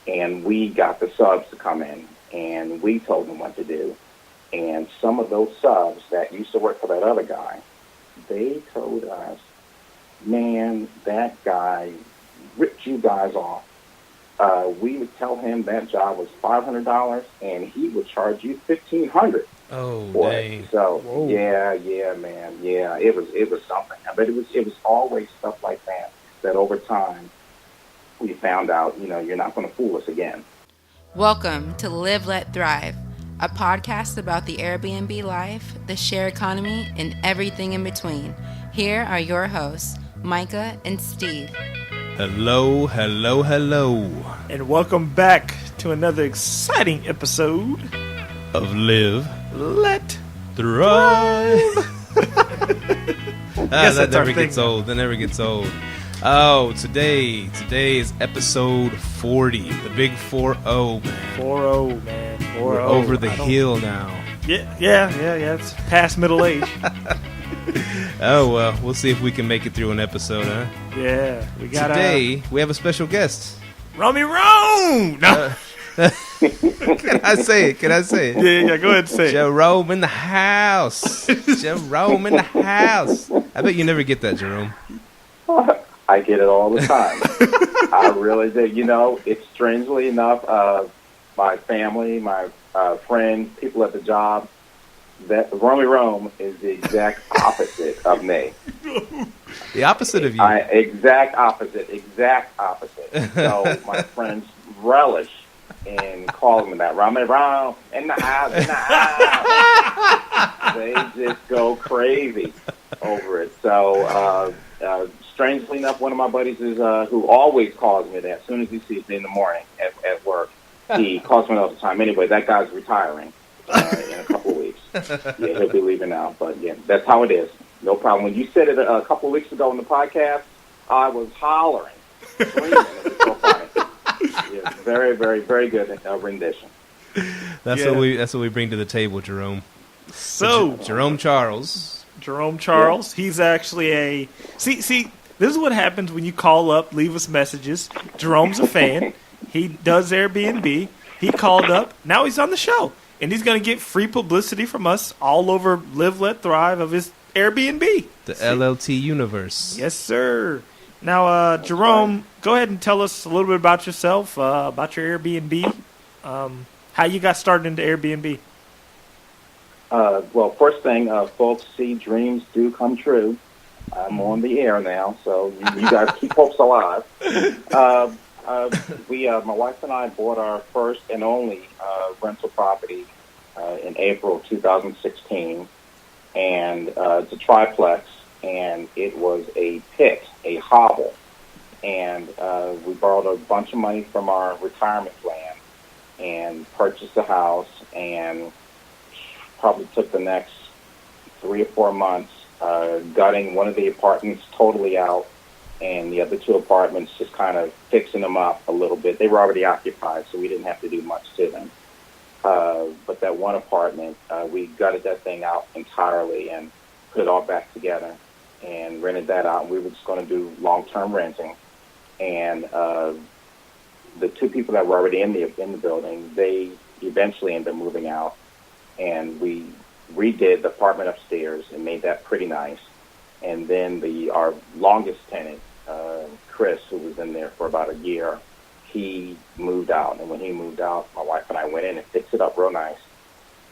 and we got the subs to come in, and we told them what to do. And some of those subs that used to work for that other guy, they told us, man, that guy ripped you guys off. We would tell him that job was $500, and he would charge you $1,500. Oh, for dang. it. So Whoa. yeah, man, yeah, it was something. But it was always stuff like that over time we found out, you're not going to fool us again. Welcome to Live, Let Thrive, a podcast about the Airbnb life, the share economy, and everything in between. Here are your hosts, Myka and Steve. Hello. And welcome back to another exciting episode Of Live, Let Thrive. Yes, That that's our never thing gets now. old. That never gets old. Oh, today is episode 40. The big 4-0, man. 4-0, man. 4-0. We're over the hill now. Yeah. It's past middle age. Oh, well, we'll see if we can make it through an episode, huh? Yeah, we got Today, we have a special guest. Romy Rome. No. Can I say it? Yeah, go ahead and say it. Jerome in the house. Jerome in the house. I bet you never get that, Jerome. I get it all the time. I really do. It's strangely enough, my family, my friends, people at the job, that Romy Rome is the exact opposite of me. The opposite of you. Exact opposite. So my friends relish in calling me that. Romy Rome in the house. They just go crazy over it. So, strangely enough, one of my buddies is who always calls me that as soon as he sees me in the morning at work. He calls me all the time. Anyway, that guy's retiring in a couple of weeks. Yeah, he'll be leaving now. But, yeah, that's how it is. No problem. When you said it a couple of weeks ago in the podcast, I was hollering, screaming. It was so funny. Yeah, very, very, very good rendition. That's what we bring to the table, Jerome. So, Jerome Charles. Jerome Charles, he's actually a... See, this is what happens when you call up, leave us messages. Jerome's a fan. He does Airbnb. He called up. Now he's on the show. And he's going to get free publicity from us all over Live, Let Thrive of his Airbnb. The LLT universe. Yes, sir. Now, Jerome, go ahead and tell us a little bit about yourself, about your Airbnb, how you got started into Airbnb. Well, first thing, folks, see dreams do come true. I'm on the air now, so you guys keep hopes alive. My wife and I bought our first and only rental property in April of 2016, and it's a triplex, and it was a pit, a hovel, and we borrowed a bunch of money from our retirement plan and purchased the house, and probably took the next 3 or 4 months gutting one of the apartments totally out, and the other 2 apartments just kind of fixing them up a little bit. They were already occupied, so we didn't have to do much to them. But that one apartment, we gutted that thing out entirely and put it all back together and rented that out. And we were just going to do long-term renting. And the 2 people that were already in the building, they eventually ended up moving out. And we redid the apartment upstairs and made that pretty nice. And then our longest tenant, Chris, who was in there for about a year, he moved out. And when he moved out, my wife and I went in and fixed it up real nice.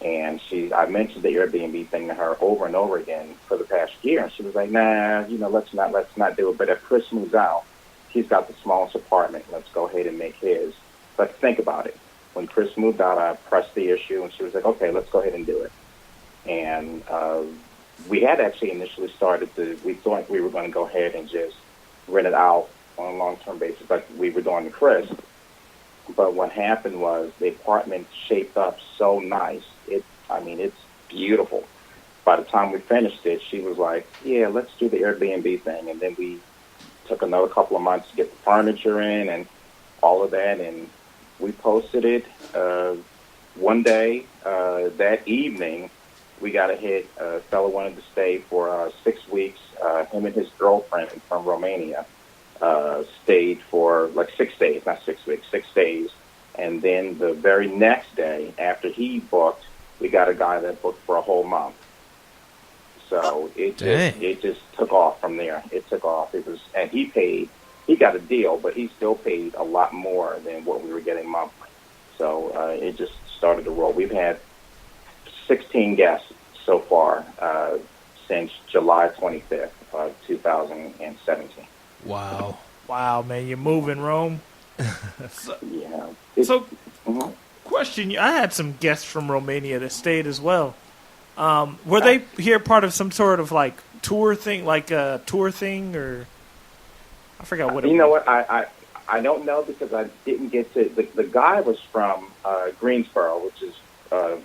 And I mentioned the Airbnb thing to her over and over again for the past year. And she was like, nah, let's not do it. But if Chris moves out, he's got the smallest apartment. Let's go ahead and make his. But think about it. When Chris moved out, I pressed the issue, and she was like, okay, let's go ahead and do it. And we had actually initially we thought we were going to go ahead and just rent it out on a long-term basis like we were doing to Chris. But what happened was the apartment shaped up so nice. It's beautiful. By the time we finished it, she was like, yeah, let's do the Airbnb thing. And then we took another couple of months to get the furniture in and all of that, and we posted it. One day, that evening, we got a hit. A fellow wanted to stay for 6 weeks. Him and his girlfriend from Romania stayed for like 6 days, not 6 weeks, 6 days. And then the very next day after he booked, we got a guy that booked for a whole month. So it just took off from there. It took off. And he got a deal, but he still paid a lot more than what we were getting monthly. So it just started to roll. We've had 16 guests so far since July 25th of 2017. Wow. Wow, man, you're moving, Rome. Yeah. Question, I had some guests from Romania that stayed as well. Were they here part of some sort of like tour thing, or I forgot what it was. You know what? I don't know because I didn't get to. The guy was from Greensboro, which is a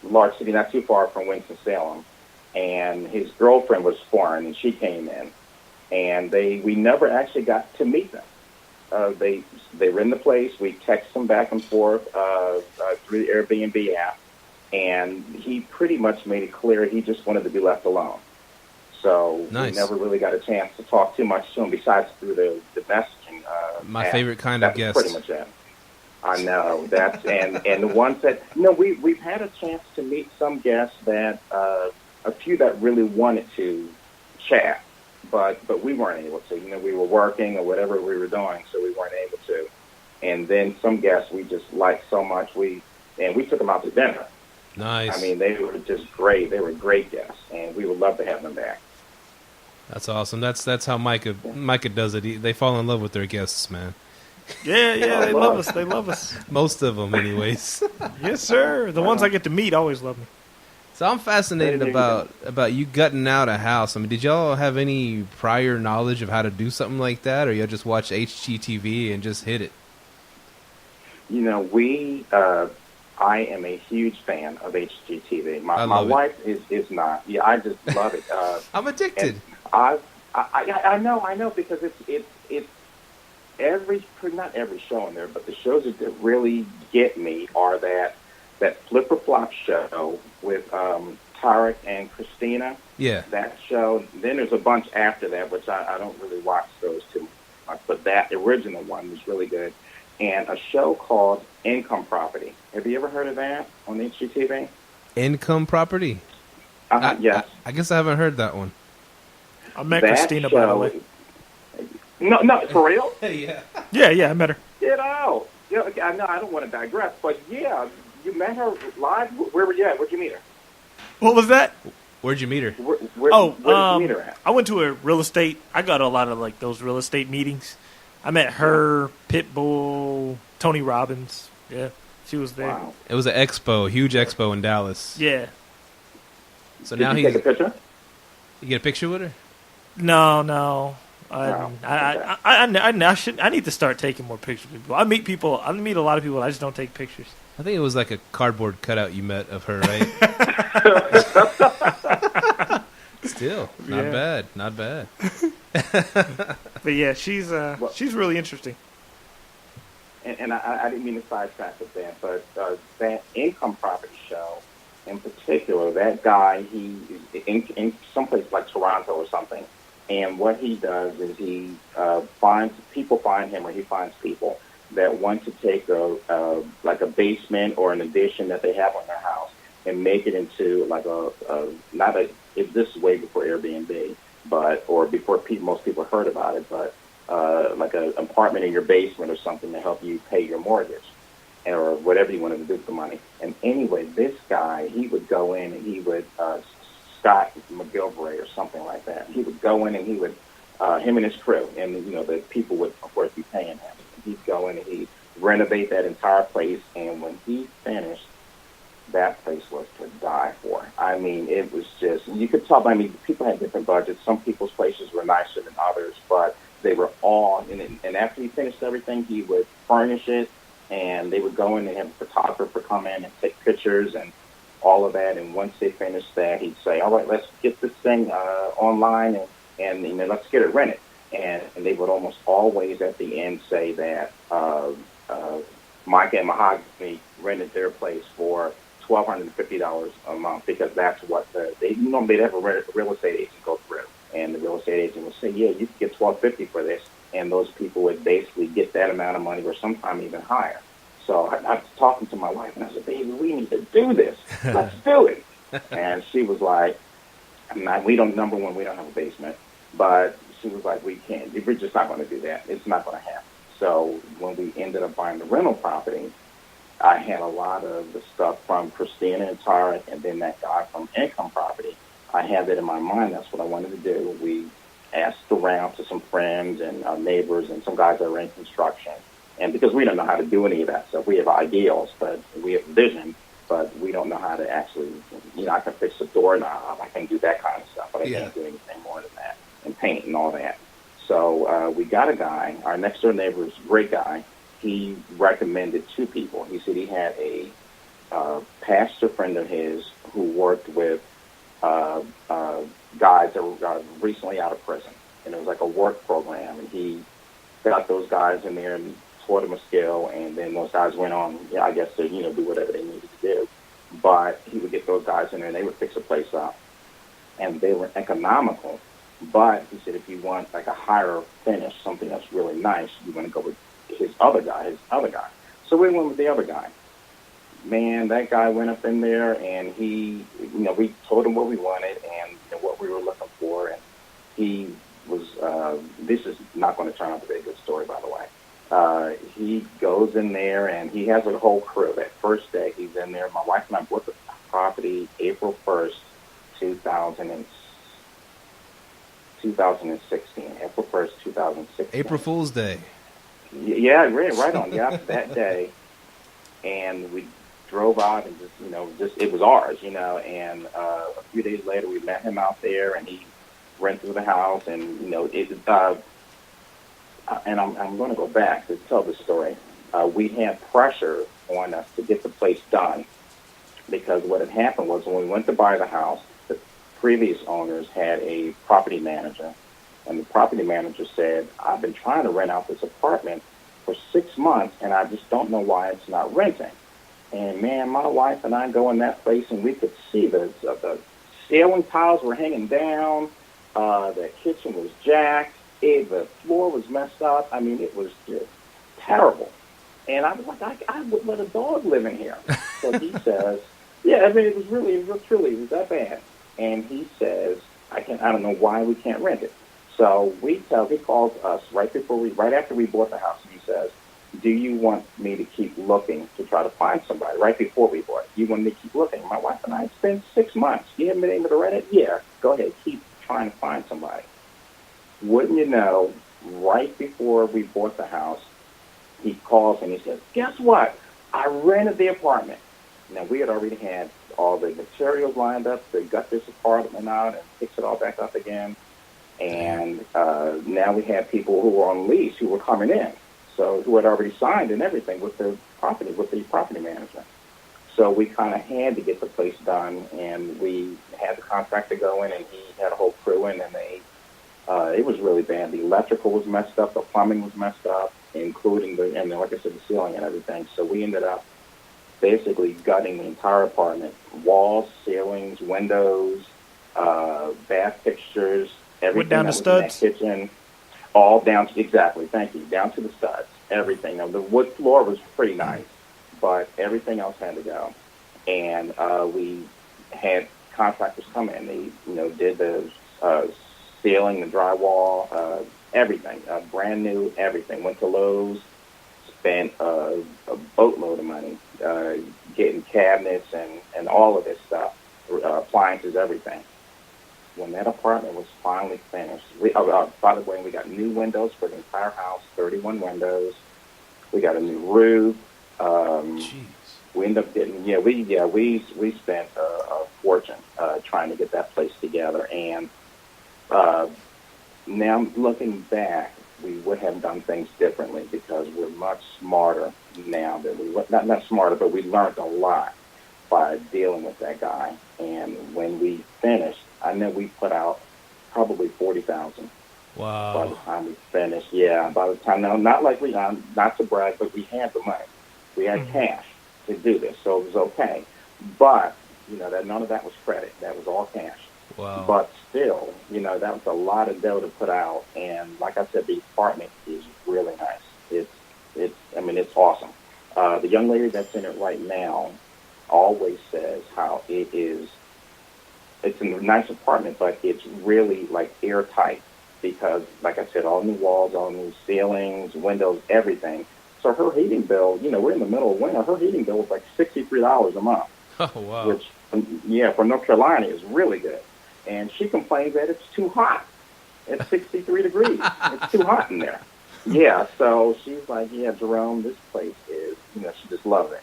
large city not too far from Winston-Salem, and his girlfriend was foreign, and she came in, and we never actually got to meet them. They were in the place. We texted them back and forth through the Airbnb app, and he pretty much made it clear he just wanted to be left alone. So nice. We never really got a chance to talk too much to him besides through the messaging. My app. favorite kind of guest. Pretty much it. I know that's and the ones that we've had a chance to meet some guests that a few that really wanted to chat. But we weren't able to. We were working or whatever we were doing, so we weren't able to. And then some guests we just liked so much, we took them out to dinner. Nice. I mean, they were just great. They were great guests, and we would love to have them back. That's awesome. That's how Myka does it. They fall in love with their guests, man. Yeah, they love us. They love us. Most of them, anyways. Yes, sir. The ones I get to meet always love me. So I'm fascinated about you gutting out a house. I mean, did y'all have any prior knowledge of how to do something like that, or y'all just watch HGTV and just hit it? I am a huge fan of HGTV. My wife is not. Yeah, I just love it. I'm addicted. I know because it's not every show in there, but the shows that really get me are that Flipper Flop show with Tarek and Christina. Yeah. That show. Then there's a bunch after that, which I don't really watch those too much, but that original one was really good. And a show called Income Property. Have you ever heard of that on HGTV? Income Property? Yes. I guess I haven't heard that one. I met Christina, by the way. No, for real? Yeah. Yeah, I met her. Get out. Yeah, okay, I know I don't want to digress, but yeah, you met her live? Where were you at? Where'd you meet her? What was that? Where'd you meet her? Where did you meet her at? I went to a real estate. I got a lot of like those real estate meetings. I met her, Pitbull, Tony Robbins. Yeah, she was there. Wow. It was an expo, a huge expo in Dallas. Yeah. So Did now you take a picture? You get a picture with her? No. Okay. I need to start taking more pictures of people. I meet a lot of people. I just don't take pictures. I think it was like a cardboard cutout you met of her, right? Still, not bad. But yeah, she's really interesting. And I didn't mean to sidetrack with that, but that Income Property show, in particular, that guy, he in someplace like Toronto or something, and what he does is he finds him, or he finds people that want to take like a basement or an addition that they have on their house and make it into like this is way before Airbnb, or before most people heard about it, but like an apartment in your basement or something to help you pay your mortgage or whatever you wanted to do for money. And anyway, this guy, he would go in and he would, Scott McGilvray or something like that, he would go in and he would, him and his crew, and the people would, of course, be paying him. He'd go in and he'd renovate that entire place, and when he finished, that place was to die for. I mean, it was just, you could tell, people had different budgets. Some people's places were nicer than others, but they were all, and after he finished everything, he would furnish it, and they would go in and have a photographer come in and take pictures and all of that. And once they finished that, he'd say, all right, let's get this thing online and let's get it rented. And they would almost always at the end say that Myka and Mahogany rented their place for $1,250 a month, because that's what they'd have a real estate agent go through. And the real estate agent would say, yeah, you could get $1,250 for this. And those people would basically get that amount of money or sometime even higher. So I was talking to my wife, and I said, baby, we need to do this. Let's do it. And she was like, we don't have a basement, but she was like, we can't. We're just not going to do that. It's not going to happen. So when we ended up buying the rental property, I had a lot of the stuff from Christina and Tara, and then that guy from Income Property. I had that in my mind. That's what I wanted to do. We asked around to some friends and our neighbors and some guys that were in construction. And because we don't know how to do any of that stuff, we have ideals, but we have vision, but we don't know how to actually, I can fix a doorknob, I can do that kind of stuff, but I can't do anything more than that, and paint and all that. So we got a guy, our next door neighbor is a great guy. He recommended two people. He said he had a pastor friend of his who worked with guys that were recently out of prison, and it was like a work program, and he got those guys in there and taught them a skill, and then those guys went on, I guess, to do whatever they needed to do. But he would get those guys in there, and they would fix the place up, and they were economical. But he said if you want like a higher finish, something that's really nice, you want to go with his other guy. So we went with the other guy. Man, that guy went up in there, and he, we told him what we wanted and what we were looking for, and he was, this is not going to turn out to be a good story, by the way. He goes in there, and he has a whole crew. That first day he's in there, my wife and I bought the property April 1st, 2016. April 1st, 2016. April Fool's Day. Yeah, right on. Yeah, that day. And we drove out and just it was ours, and a few days later we met him out there, and he rented the house, and and I'm going to go back to tell the story. We had pressure on us to get the place done, because what had happened was when we went to buy the house, the previous owners had a property manager, and the property manager said, I've been trying to rent out this apartment for 6 months, and I just don't know why it's not renting. And, man, my wife and I go in that place, and we could see the ceiling tiles were hanging down, the kitchen was jacked, the floor was messed up. I mean, it was just terrible. And I was like, I would let a dog live in here. So he says, yeah, I mean, it was truly, it was that bad. And he says, I don't know why we can't rent it. So he calls us right after we bought the house, and he says, do you want me to keep looking to try to find somebody? Right before we bought it, you want me to keep looking? My wife and I, it's been 6 months. You haven't been able to rent it? Yeah, go ahead, keep trying to find somebody. Wouldn't you know, right before we bought the house, he calls and he says, guess what? I rented the apartment. Now, we had already had all the materials lined up to gut this apartment out and fix it all back up again. And now we had people who were on lease who were coming in, so who had already signed and everything with the property manager. So we kind of had to get the place done, and we had the contractor go in, and he had a whole crew in, and it was really bad. The electrical was messed up, the plumbing was messed up, including like I said, the ceiling and everything. So we ended up basically gutting the entire apartment: walls, ceilings, windows, bath fixtures, everything. Went down to studs? In that kitchen, all down to, exactly, thank you, down to the studs, everything. Now, the wood floor was pretty nice, but everything else had to go. And we had contractors come in. They, did the ceiling, the drywall, everything, brand new, everything. Went to Lowe's, spent a boatload of money getting cabinets and all of this stuff, appliances, everything. When that apartment was finally finished, by the way, we got new windows for the entire house, 31 windows. We got a new roof. We ended up getting, we spent a fortune trying to get that place together. And now looking back, we would have done things differently, because we're much smarter now than we were. Not smarter, but we learned a lot by dealing with that guy. And when we finished, I know we put out probably $40,000. Wow. By the time we finished, yeah. By the time, not to brag, but we had the money. We had cash to do this, so it was okay. But that none of that was credit. That was all cash. Wow. But still, that was a lot of dough to put out. And like I said, the apartment is really nice. It's awesome. The young lady that's in it right now always says how it's a nice apartment, but it's really like airtight because, like I said, all new walls, all new ceilings, windows, everything. So her heating bill, we're in the middle of winter. Her heating bill is like $63 a month, Oh wow. which, for North Carolina is really good. And she complains that it's too hot. It's 63 degrees. It's too hot in there. Yeah, so she's like, yeah, Jerome, this place is, she just loves it.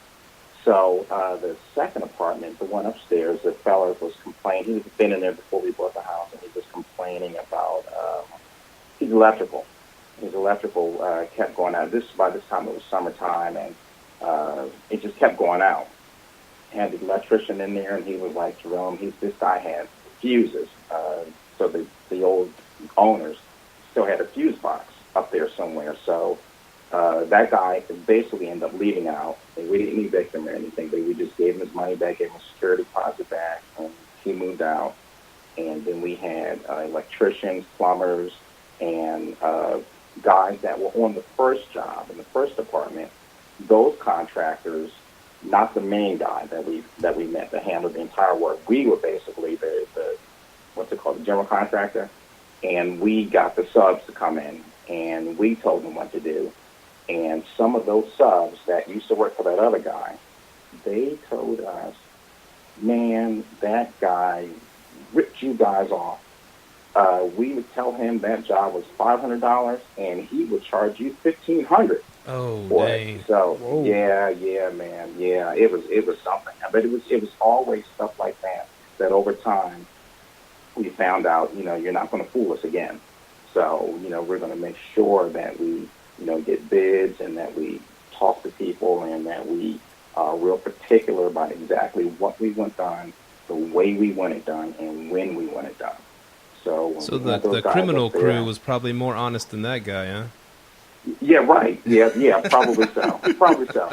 So the second apartment, the one upstairs, the fella was complaining. He had been in there before we bought the house, and he was complaining about his electrical. His electrical kept going out. By this time it was summertime, and it just kept going out. Had the electrician in there, and he was like, Jerome, this guy had fuses. So the old owners still had a fuse box up there somewhere. So that guy basically ended up leaving out, and we didn't evict him or anything, but we just gave him his money back, gave him a security deposit back, and he moved out. And then we had electricians, plumbers, and guys that were on the first job in the first apartment. Those contractors, not the main guy that we met that handled the entire work. We were basically the what's it called, the general contractor, and we got the subs to come in, and we told them what to do. And some of those subs that used to work for that other guy, they told us, man, that guy ripped you guys off. We would tell him that job was $500, and he would charge you $1,500. Oh, for dang. it. So Whoa. yeah, man, yeah, it was something. But it was always stuff like that over time we found out, you're not going to fool us again. So we're going to make sure that we get bids, and that we talk to people, and that we are real particular about exactly what we want done, the way we want it done, and when we want it done. So the criminal crew was probably more honest than that guy, huh? Yeah, right. Yeah, probably so. Probably so.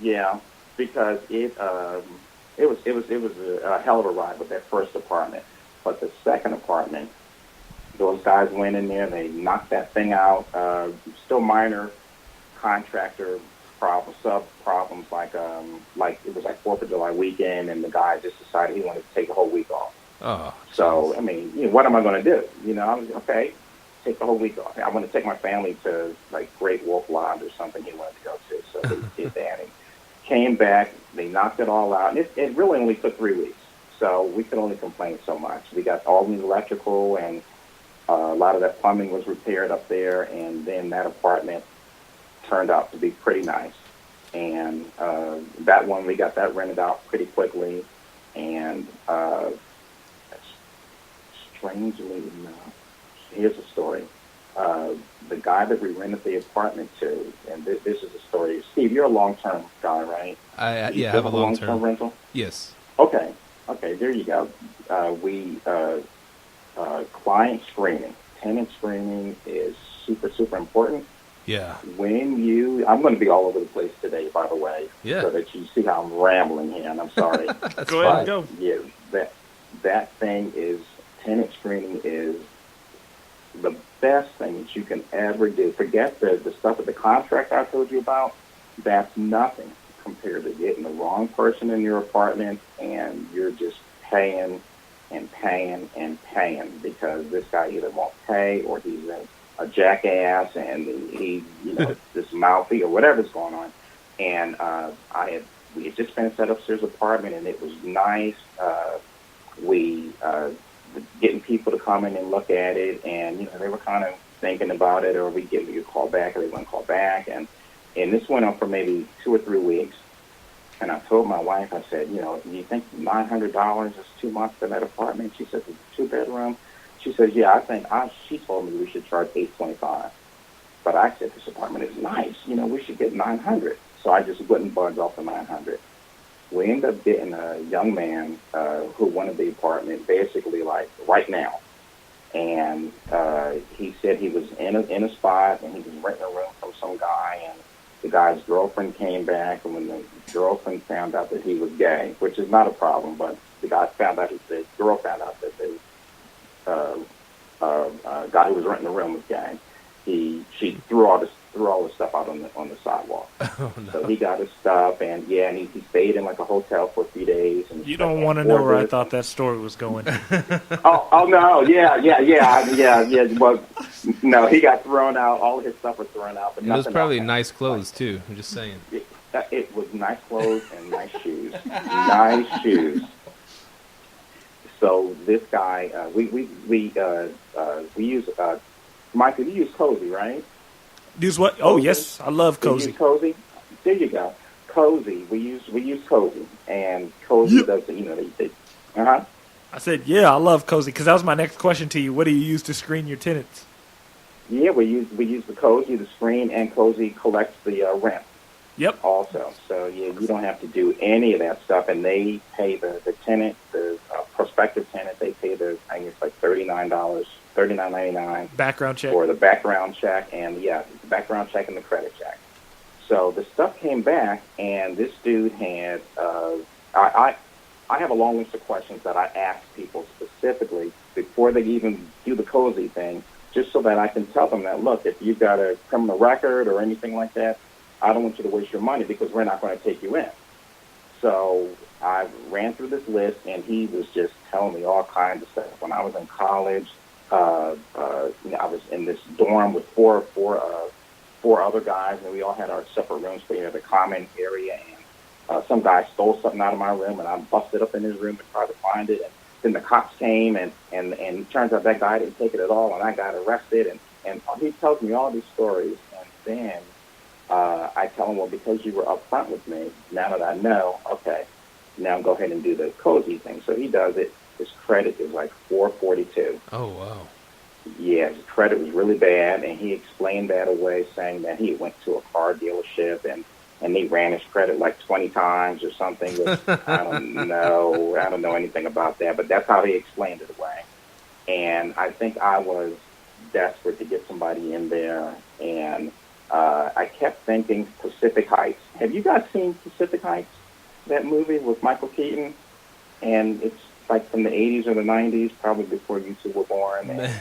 Yeah, because it was a hell of a ride with that first apartment. But the second apartment, those guys went in there, they knocked that thing out. Still minor contractor problems, sub problems, like it was like 4th of July weekend, and the guy just decided he wanted to take the whole week off. Oh. So, I mean, what am I going to do? I was okay. Take the whole week off. I want to take my family to like Great Wolf Lodge or something he wanted to go to. So they did that. And came back. They knocked it all out. And it really only took 3 weeks. So we could only complain so much. We got all the electrical, and a lot of that plumbing was repaired up there. And then that apartment turned out to be pretty nice. And that one, we got that rented out pretty quickly. And strangely enough, here's a story. The guy that we rented the apartment to, and this is a story. Steve, you're a long-term guy, right? I have a long-term rental. Yes. Okay, there you go. We client screening, tenant screening is super, super important. Yeah. I'm going to be all over the place today, by the way, Yeah. so that you see how I'm rambling here, and I'm sorry. Go ahead and go. Yeah, that thing is, tenant screening is the best thing that you can ever do. Forget the stuff with the contract I told you about. That's nothing compared to getting the wrong person in your apartment, and you're just paying and paying and paying because this guy either won't pay, or he's a jackass, and he this mouthy or whatever's going on. And we had just finished that upstairs apartment, and it was nice. Getting people to come in and look at it, and they were kind of thinking about it, or we give you a call back, or they wouldn't call back, and this went on for maybe 2 or 3 weeks. And I told my wife, I said, do you think $900 is too much for that apartment? She said, it's a 2-bedroom. She said, yeah, she told me we should charge $825. But I said, this apartment is nice. We should get $900. So I just wouldn't budge off the $900. We ended up getting a young man who wanted the apartment basically like right now. And he said he was in a spot, and he was renting a room from some guy, and the guy's girlfriend came back, and when the girlfriend found out that he was gay, which is not a problem, but the girl found out that the guy who was renting the room was gay. She threw all this threw all his stuff out on the sidewalk. Oh, no. So he got his stuff, and he stayed in like a hotel for a few days. And You don't want to know where I thought that story was going. Oh no, yeah. Well, no, he got thrown out. All of his stuff was thrown out. But And those nothing probably else. nice clothes too. I'm just saying. It was nice clothes and nice shoes. Nice shoes. So this guy, we use Myka. You use Cozy, right? Use what? Oh, yes. I love You Cozy. use Cozy. There you go. Cozy. We use Cozy, and Cozy Yep. does they I said, yeah, I love Cozy, because that was my next question to you. What do you use to screen your tenants? Yeah, we use the Cozy, the screen, and Cozy collects the rent. Yep. Also, so you don't have to do any of that stuff, and they pay the tenant, the prospective tenant. They pay I think it's like $39.99 Background check. for the background check, and the background check and the credit check. So the stuff came back, and this dude had I have a long list of questions that I ask people specifically before they even do the Cozy thing, just so that I can tell them that, look, if you've got a criminal record or anything like that, I don't want you to waste your money because we're not going to take you in. So I ran through this list, and he was just telling me all kinds of stuff. When I was in college, I was in this dorm with four other guys, and we all had our separate rooms, but the common area. And some guy stole something out of my room, and I busted up in his room and tried to find it. And then the cops came, and it turns out that guy didn't take it at all, and I got arrested. And he tells me all these stories, and then I tell him, well, because you were up front with me, now that I know, okay, now go ahead and do the Cozy thing. So he does it. His credit is like 442. Oh, wow. Yeah, his credit was really bad, and he explained that away, saying that he went to a car dealership and he ran his credit like 20 times or something. Which I don't know. I don't know anything about that, but that's how he explained it away. And I think I was desperate to get somebody in there, and I kept thinking Pacific Heights. Have you guys seen Pacific Heights, that movie with Michael Keaton? And it's like from the 80s or the 90s, probably before you two were born. And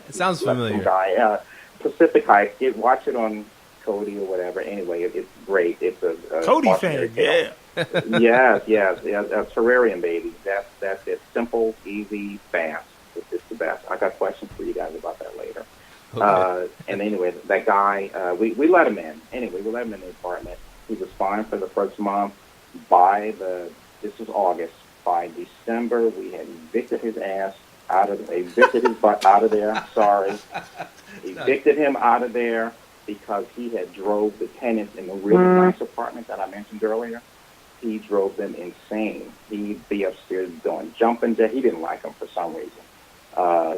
It sounds familiar. Guy, Pacific Heights. Watch it on Cody or whatever. Anyway, it's great. It's a Cody fan, yeah. yes, a terrarium baby. That's it. Simple, easy, fast. It's the best. I got questions for you guys about that later. Okay. And anyway, that guy, we let him in. Anyway, we let him in the apartment. He was fine for the first month. This was August. By December, we had evicted his butt out of there. Sorry. Evicted him out of there because he had drove the tenants in the really nice apartment that I mentioned earlier. He drove them insane. He'd be upstairs doing jumping jacks. He didn't like them for some reason.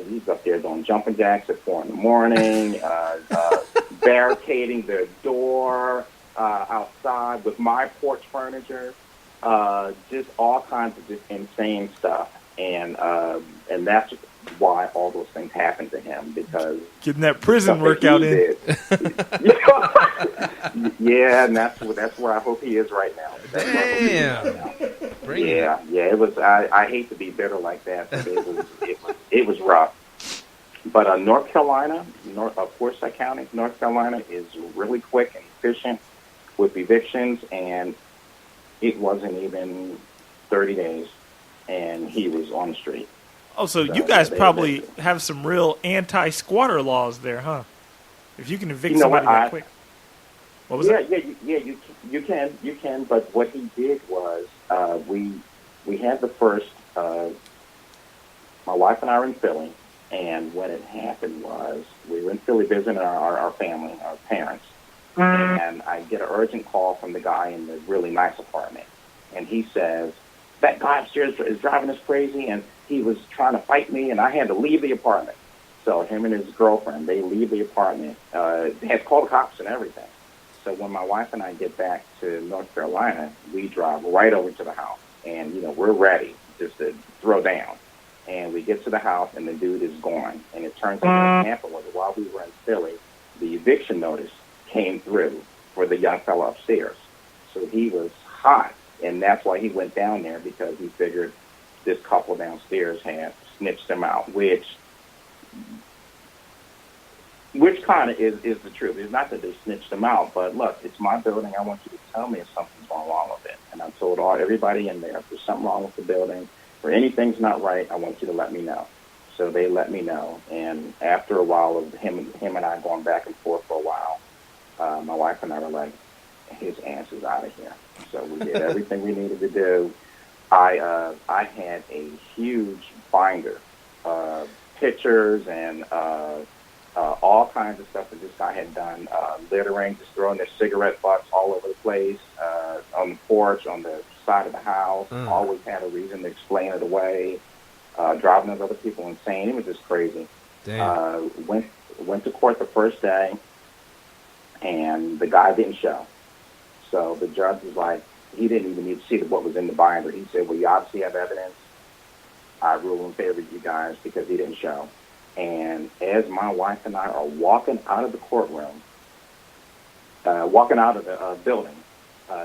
He's up there doing jumping jacks at 4 a.m, barricading their door outside with my porch furniture. Just all kinds of just insane stuff, and that's why all those things happened to him, because getting that prison workout in. Yeah, and that's where I hope he is right now. Damn. Yeah. It was. I hate to be bitter like that, but it was rough. But North Carolina, Forsyth County, North Carolina is really quick and efficient with evictions, and it wasn't even 30 days, and he was on the street. Oh, so you guys probably have some real anti-squatter laws there, huh? If you can evict somebody that quick. What was that? Yeah, you can. But what he did was, we had the first. My wife and I were in Philly, and what had happened was we were in Philly visiting our family, our parents. And I get an urgent call from the guy in the really nice apartment. And he says, that guy upstairs is driving us crazy, and he was trying to fight me, and I had to leave the apartment. So him and his girlfriend, they leave the apartment. They had to call the cops and everything. So when my wife and I get back to North Carolina, we drive right over to the house. And, we're ready just to throw down. And we get to the house, and the dude is gone. And it turns out what happened was, while we were in Philly, the eviction notice came through for the young fellow upstairs. So he was hot, and that's why he went down there, because he figured this couple downstairs had snitched him out, which which kind of is the truth. It's not that they snitched them out, but look, it's my building. I want you to tell me if something's going wrong with it. And I told everybody in there, if there's something wrong with the building or anything's not right, I want you to let me know. So they let me know. And after a while of him and I going back and forth for a while, my wife and I were like, his ass is out of here. So we did everything we needed to do. I had a huge binder, pictures and all kinds of stuff that this guy had done, littering, just throwing their cigarette butts all over the place, on the porch, on the side of the house, always had a reason to explain it away, driving those other people insane. It was just crazy. Damn. Went to court the first day, and the guy didn't show. So the judge was like, he didn't even need to see what was in the binder. He said, well, you obviously have evidence. I rule in favor of you guys because he didn't show. And as my wife and I are walking out of the courtroom, walking out of the building,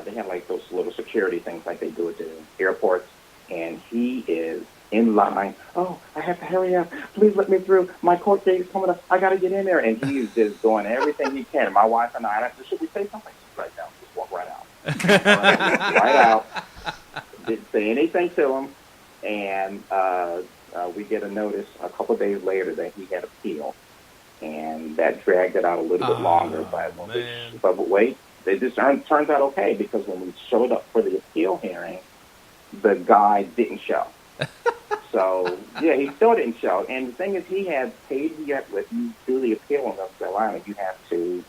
they have like those little security things like they do at the airports, and he is in line. Oh, I have to hurry up. Please let me through. My court date is coming up. I got to get in there. And he's just doing everything he can. My wife and I said, should we say something? Right now. Just walk right out. Right out. Didn't say anything to him. And we get a notice a couple of days later that he had appeal. And that dragged it out a little bit longer. But wait, it just turns out okay, because when we showed up for the appeal hearing, the guy didn't show. So, yeah, he still didn't show. And the thing is, he had paid, if you do the appeal in North Carolina, you have to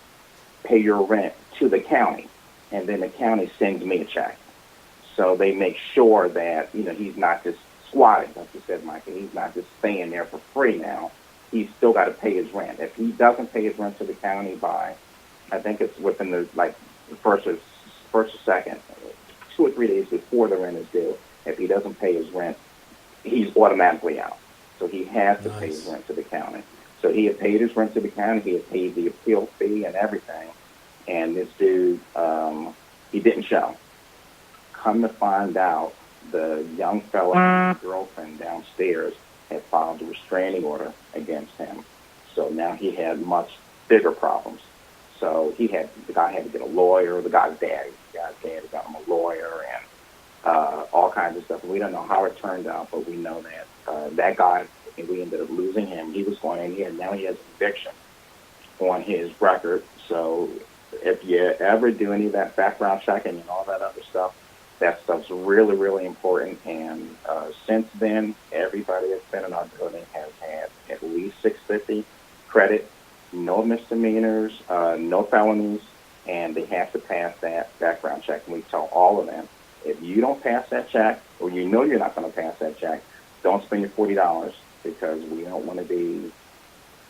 pay your rent to the county. And then the county sends me a check. So they make sure that, he's not just squatting, like you said, Myka. He's not just staying there for free now. He's still got to pay his rent. If he doesn't pay his rent to the county by, I think it's within the first or second, 2 or 3 days before the rent is due, if he doesn't pay his rent, he's automatically out. So he has to pay his rent to the county. So he had paid his rent to the county. He had paid the appeal fee and everything. And this dude, he didn't show. Come to find out, the young fella and his girlfriend downstairs had filed a restraining order against him. So now he had much bigger problems. So the guy had to get a lawyer. The guy's daddy got him a lawyer and all kinds of stuff. And we don't know how it turned out, but we know that that guy, and we ended up losing him. He was going in, now he has eviction on his record. So if you ever do any of that background checking and all that other stuff, that stuff's really, really important. And since then, everybody that's been in our building has had at least 650 credit, no misdemeanors, no felonies, and they have to pass that background check. And we tell all of them, if you don't pass that check, or you're not going to pass that check, don't spend your $40, because we don't want to be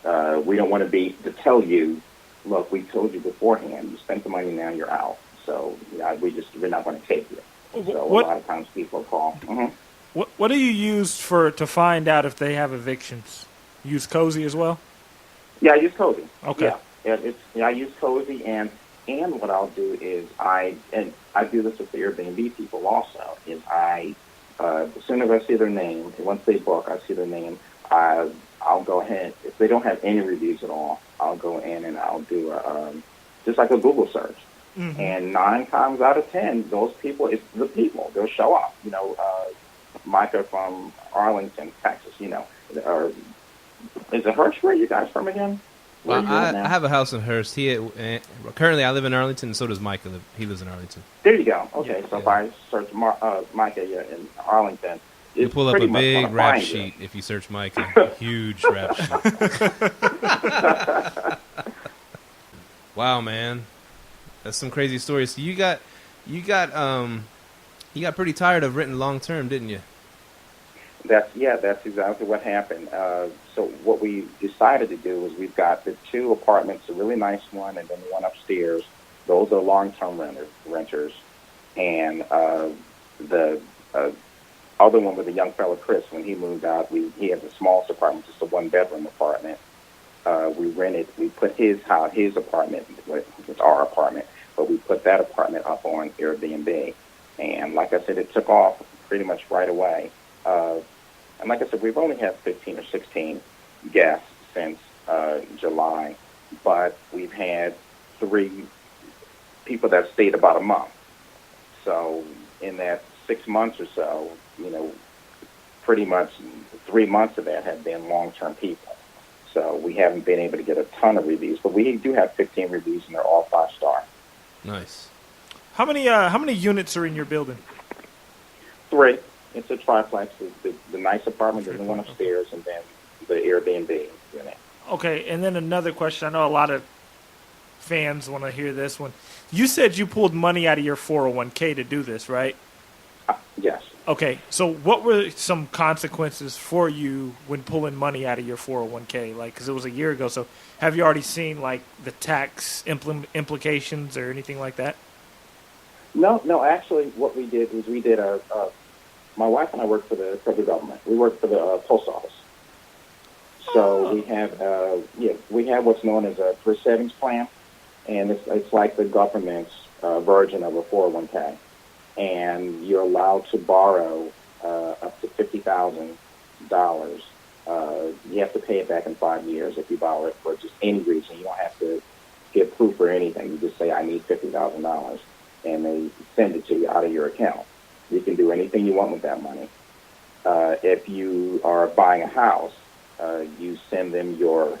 to tell you, look, we told you beforehand, you spent the money, now you're out. So we're not going to take you. So a lot of times people call. Mm-hmm. What do you use to find out if they have evictions? You use Cozy as well? Yeah, I use Cozy. Okay. I use Cozy, and what I'll do is I do this with the Airbnb people also. Is as soon as I see their name, once they book, I see their name. I'll go ahead. If they don't have any reviews at all, I'll go in and I'll do just like a Google search. Mm-hmm. And 9 times out of 10, those people, it's the people. They'll show up. Myka from Arlington, Texas. Or is it Hurst? Where are you guys from again? Well, I have a house in Hurst. Currently, I live in Arlington, and so does Myka. He lives in Arlington. There you go. Okay, so if I search Myka in Arlington, you pull up a big rap sheet if you search Myka. Huge rap sheet. Wow, man, that's some crazy stories. So you got pretty tired of renting long term, didn't you? That's exactly what happened. So what we decided to do was we've got the 2 apartments, a really nice one, and then the one upstairs. Those are long-term renters. And the other one with the young fellow, Chris, when he moved out, he has the smallest apartment, just a 1-bedroom apartment. We put his apartment, it's our apartment, but we put that apartment up on Airbnb. And like I said, it took off pretty much right away. And like I said, we've only had 15 or 16 guests since July. but we've had 3 people that stayed about a month. So in that 6 months or so, pretty much 3 months of that have been long-term people. So we haven't been able to get a ton of reviews, but we do have 15 reviews, and they're all 5-star. Nice. How many units are in your building? 3. It's a triplex. The nice apartment, the one upstairs, and then the Airbnb unit. Okay, and then another question. I know a lot of fans want to hear this one. You said you pulled money out of your 401k to do this, right? Yes. Okay, so what were some consequences for you when pulling money out of your 401k? Like, because it was a year ago, so have you already seen, like, the tax implications or anything like that? No, actually, what we did was my wife and I worked for the federal government. We worked for the post office. So we have what's known as a thrift savings plan, and it's like the government's version of a 401k. And you're allowed to borrow up to $50,000. You have to pay it back in 5 years if you borrow it for just any reason. You don't have to give proof or anything. You just say, I need $50,000, and they send it to you out of your account. You can do anything you want with that money. If you are buying a house, you send them your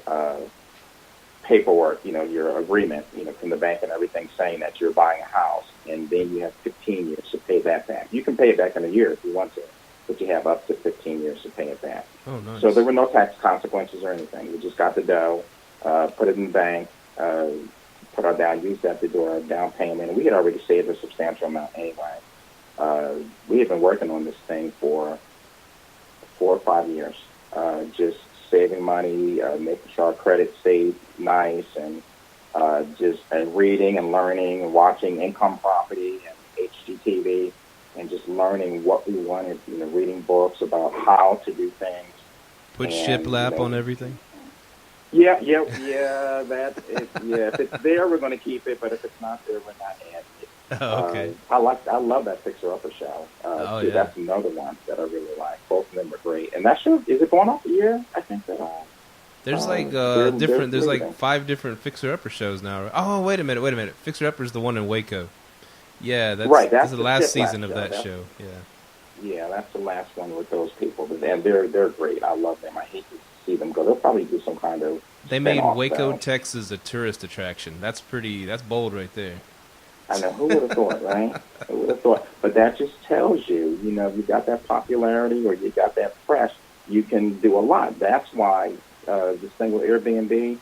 paperwork, your agreement, from the bank and everything saying that you're buying a house, and then you have 15 years to pay that back. You can pay it back in a year if you want to, but you have up to 15 years to pay it back. Oh, nice. So there were no tax consequences or anything. We just got the dough, put it in the bank, put our down, used that to do our down payment, and we had already saved a substantial amount anyway. We had been working on this thing for 4 or 5 years, just saving money, making sure our credit stayed nice, and and reading and learning and watching Income Property and HGTV, and just learning what we wanted, reading books about how to do things. Put shiplap on everything? Yeah. If it's there, we're going to keep it, but if it's not there, we're not adding it. Oh, okay. I love that Fixer Upper show. Yeah. That's another one that I really like. Both of them are great. And that show, is it going off a year? I think that. There's there's like 5 different Fixer Upper shows now. Oh, wait a minute. Fixer Upper's the one in Waco. Yeah, that's right. That's the last season of that show. Yeah. Yeah, that's the last one with those people, and they're great. I love them. I hate to see them go. They'll probably do some kind of. They made Waco, Texas, a tourist attraction. That's bold right there. I know, who would have thought, right? Who would have thought? But that just tells you, you got that popularity or you got that press, you can do a lot. That's why this thing with Airbnb,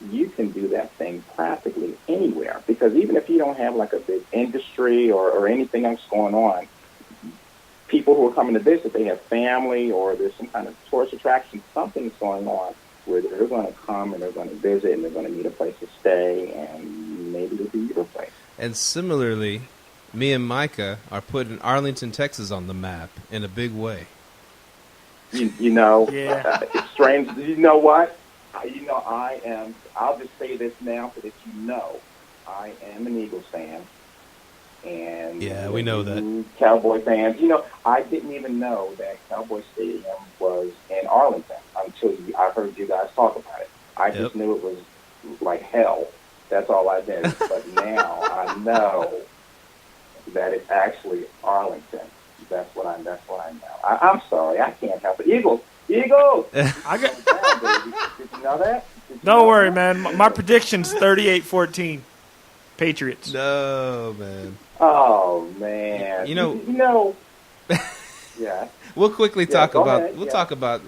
you can do that thing practically anywhere. Because even if you don't have like a big industry or anything else going on, people who are coming to visit, they have family or there's some kind of tourist attraction, something's going on where they're going to come and they're going to visit and they're going to need a place to stay, and maybe it'll be your place. And similarly, me and Myka are putting Arlington, Texas on the map in a big way. Yeah. It's strange. You know what? I'll just say this now so that I am an Eagles fan. And yeah, we know that. Cowboy fans. I didn't even know that Cowboy Stadium was in Arlington until I heard you guys talk about it. I just knew it was like hell. That's all I did. But now I know that it's actually Arlington. That's what I know. I'm sorry, I can't help it. Eagles. I got. Did you know that? Don't worry, man. My prediction's 38-14, Patriots. No, man. Oh man. Yeah. We'll quickly talk about. Ahead. We'll talk about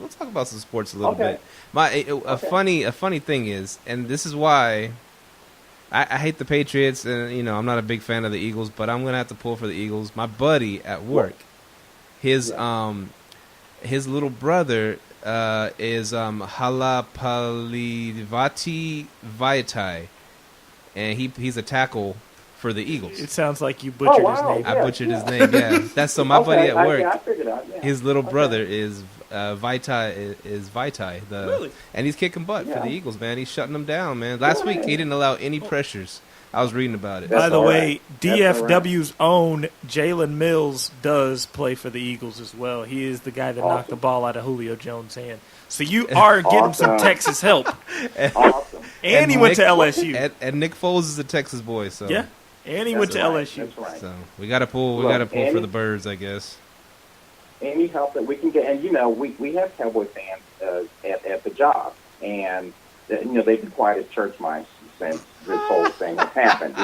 some sports a little bit. A funny thing is, and this is why I hate the Patriots, and I'm not a big fan of the Eagles, but I'm gonna have to pull for the Eagles. My buddy at work, his little brother is Halapalivati Vaitai, and he's a tackle for the Eagles. It sounds like you butchered his name. I butchered his name. Yeah, that's so. My buddy at work, I figured out, his little brother is Vitae is Vitae. Really? And he's kicking butt for the Eagles, man. He's shutting them down, man. Last week he didn't allow any pressures. I was reading about it. By the way, DFW's own Jalen Mills does play for the Eagles as well. He is the guy that knocked the ball out of Julio Jones' hand. So you are getting some Texas help. Awesome. And he went to LSU. And Nick Foles is a Texas boy, so yeah. And he went to LSU. That's right. So we got to pull. We got to pull for the birds, I guess. Any help that we can get, and we have Cowboy fans at the job, and they've been quiet as church mice since this whole thing has happened.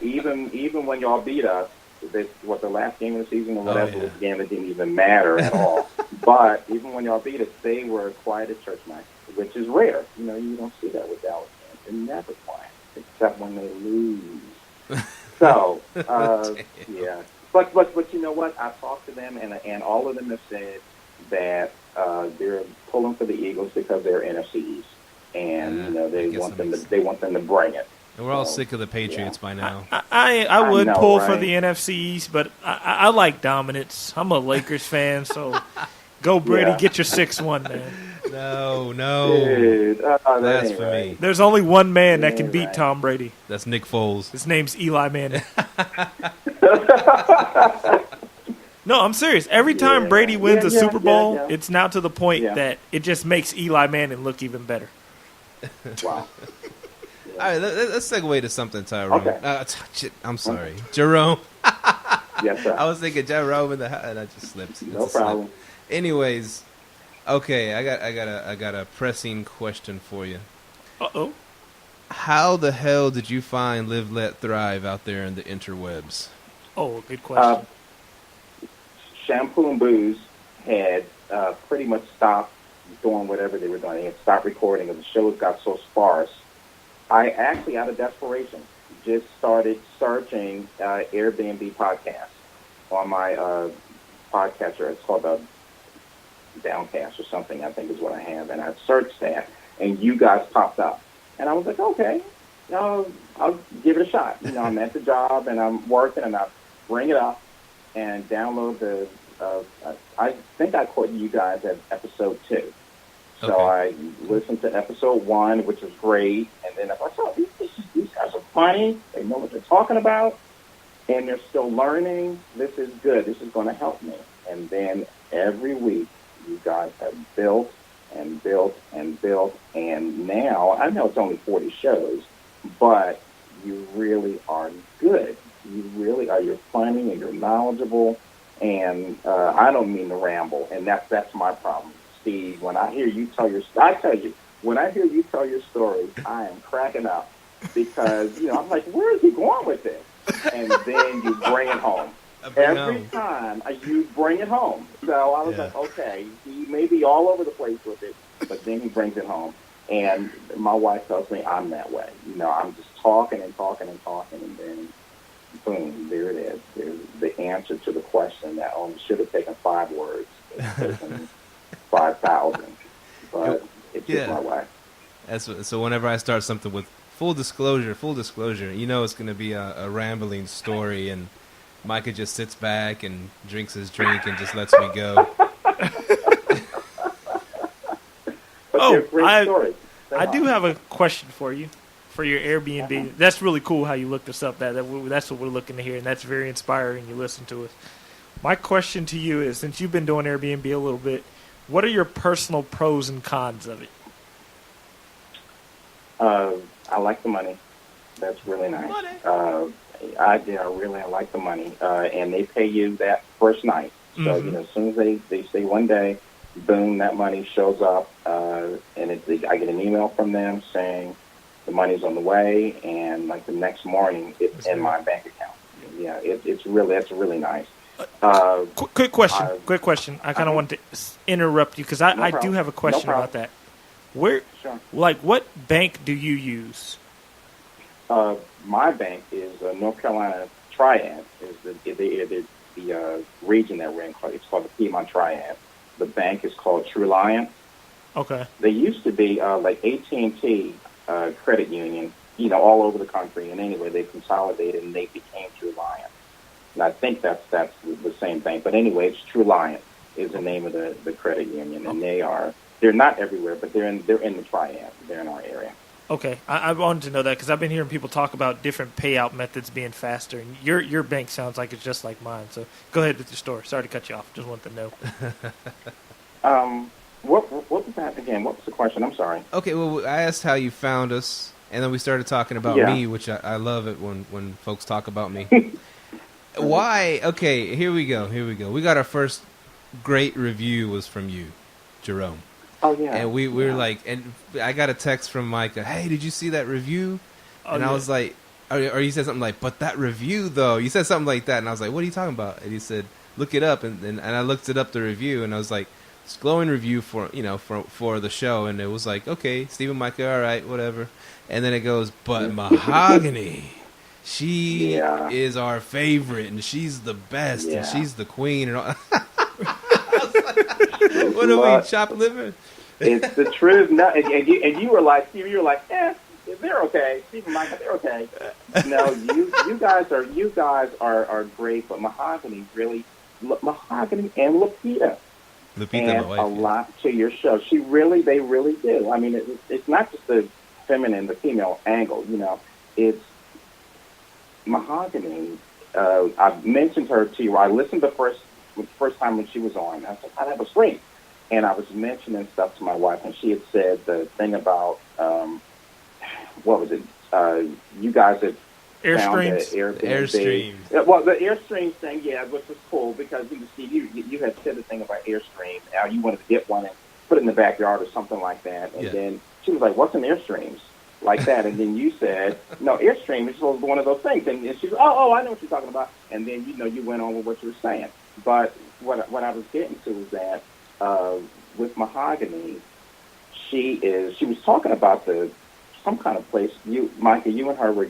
Even when y'all beat us, the last game of the season or whatever was a game that didn't even matter at all. But even when y'all beat us, they were quiet as church mice, which is rare. You don't see that with Dallas fans. They're never quiet, except when they lose. So, yeah. But you know what? I talked to them, and all of them have said that they're pulling for the Eagles because they're NFC East, and they want them to bring it. And we're all sick of the Patriots by now. I would pull for the NFC East, but I like dominance. I'm a Lakers fan, so go Brady, get your 6-1, man. No. Dude, that's for me. There's only one man that can beat Tom Brady. That's Nick Foles. His name's Eli Manning. No, I'm serious. Every time Brady wins a Super Bowl, it's now to the point that it just makes Eli Manning look even better. Wow. All right, let's segue to something, Tyrone. Okay. I'm sorry, Jerome. Yes, sir. I was thinking Jerome and I just slipped. No problem. Anyways, okay, I got a pressing question for you. Uh-oh. How the hell did you find Live Let Thrive out there in the interwebs? Oh, good question. Shampoo and Booze had pretty much stopped doing whatever they were doing. They had stopped recording, and the shows got so sparse. I actually, out of desperation, just started searching Airbnb podcasts on my podcatcher. It's called Downcast or something, I think is what I have. And I searched that, and you guys popped up. And I was like, okay, I'll give it a shot. I'm at the job, and I'm working, and I bring it up and download the I think I caught you guys at episode 2. So I listened to episode 1, which was great, and then I thought, these guys are funny. They know what they're talking about, and they're still learning. This is good. This is going to help me. And then every week, you guys have built and built and built, and now, I know it's only 40 shows, but you really are good. You really are. You're funny, and you're knowledgeable, and I don't mean to ramble, and that's my problem. Steve, when I hear you tell your when I hear you tell your stories, I am cracking up because, I'm like, where is he going with this? And then you bring it home. Every time you bring it home. So I was like, okay, he may be all over the place with it, but then he brings it home. And my wife tells me I'm that way. I'm just talking and talking and talking, and then boom, there it is. There's the answer to the question that only should have taken 5 words. It's taken 5,000, but it's just my way. So whenever I start something with full disclosure, it's going to be a rambling story, and Myka just sits back and drinks his drink and just lets me go. I do have a question for you for your Airbnb. That's really cool how you looked us up. That's what we're looking to hear, and that's very inspiring. You listen to us. My question to you is, since you've been doing Airbnb a little bit, what are your personal pros and cons of it? I like the money. That's really nice. I really like the money. And they pay you that first night. So, as soon as they say one day, boom, that money shows up. And I get an email from them saying the money's on the way. And like the next morning, it's in my bank account. Yeah, that's really nice. Quick question. I kind of want to interrupt you because I do have a question about that. What bank do you use? My bank is North Carolina Triad. Is the region that we're in. It's called the Piedmont Triad. The bank is called Truliant. Okay. They used to be like AT&T Credit Union, all over the country. And anyway, they consolidated and they became Truliant. And I think that's the same bank. But anyway, it's Truliant. is the name of the credit union, and they're not everywhere, but they're in the Triad. They're in our area. Okay, I wanted to know that because I've been hearing people talk about different payout methods being faster, and your bank sounds like it's just like mine. So go ahead with your story. Sorry to cut you off. Just wanted to know. What was that again? What was the question? I'm sorry. Okay, well, I asked how you found us, and then we started talking about me, which I love it when folks talk about me. Why? Okay, here we go. We got our first great review was from you, Jerome. Oh, yeah. And we were like, and I got a text from Myka, hey, did you see that review? And I was like, or you said something like, but that review, though. You said something like that, and I was like, what are you talking about? And he said, look it up. And I looked it up, the review, and I was like, it's a glowing review for the show. And it was like, okay, Stephen Myka, all right, whatever. And then it goes, but Mahogany, she is our favorite, and she's the best, and she's the queen. And all. What are we, chop liver? It's the truth. No, and you were like, Steve, they're okay. Steve and Myka, they're okay. No, you guys are great, but Mahogany and Lupita add a lot to your show. They really do. I mean, it's not just the feminine, the female angle. It's Mahogany. I've mentioned her to you. I listened the first time when she was on. I said, "Oh, that was great." And I was mentioning stuff to my wife, and she had said the thing about, what was it? You guys had found the Airbnb. Airstreams. Well, the Airstreams thing, which was cool because you had said the thing about Airstream. How you wanted to get one and put it in the backyard or something like that. And then she was like, "What's an Airstreams?" Like that. And then you said, "No, Airstream is one of those things." And she was, "Oh, I know what you're talking about." And then you went on with what you were saying. But what I was getting to was that. With Mahogany, she was talking about some kind of place. Myka, you and her were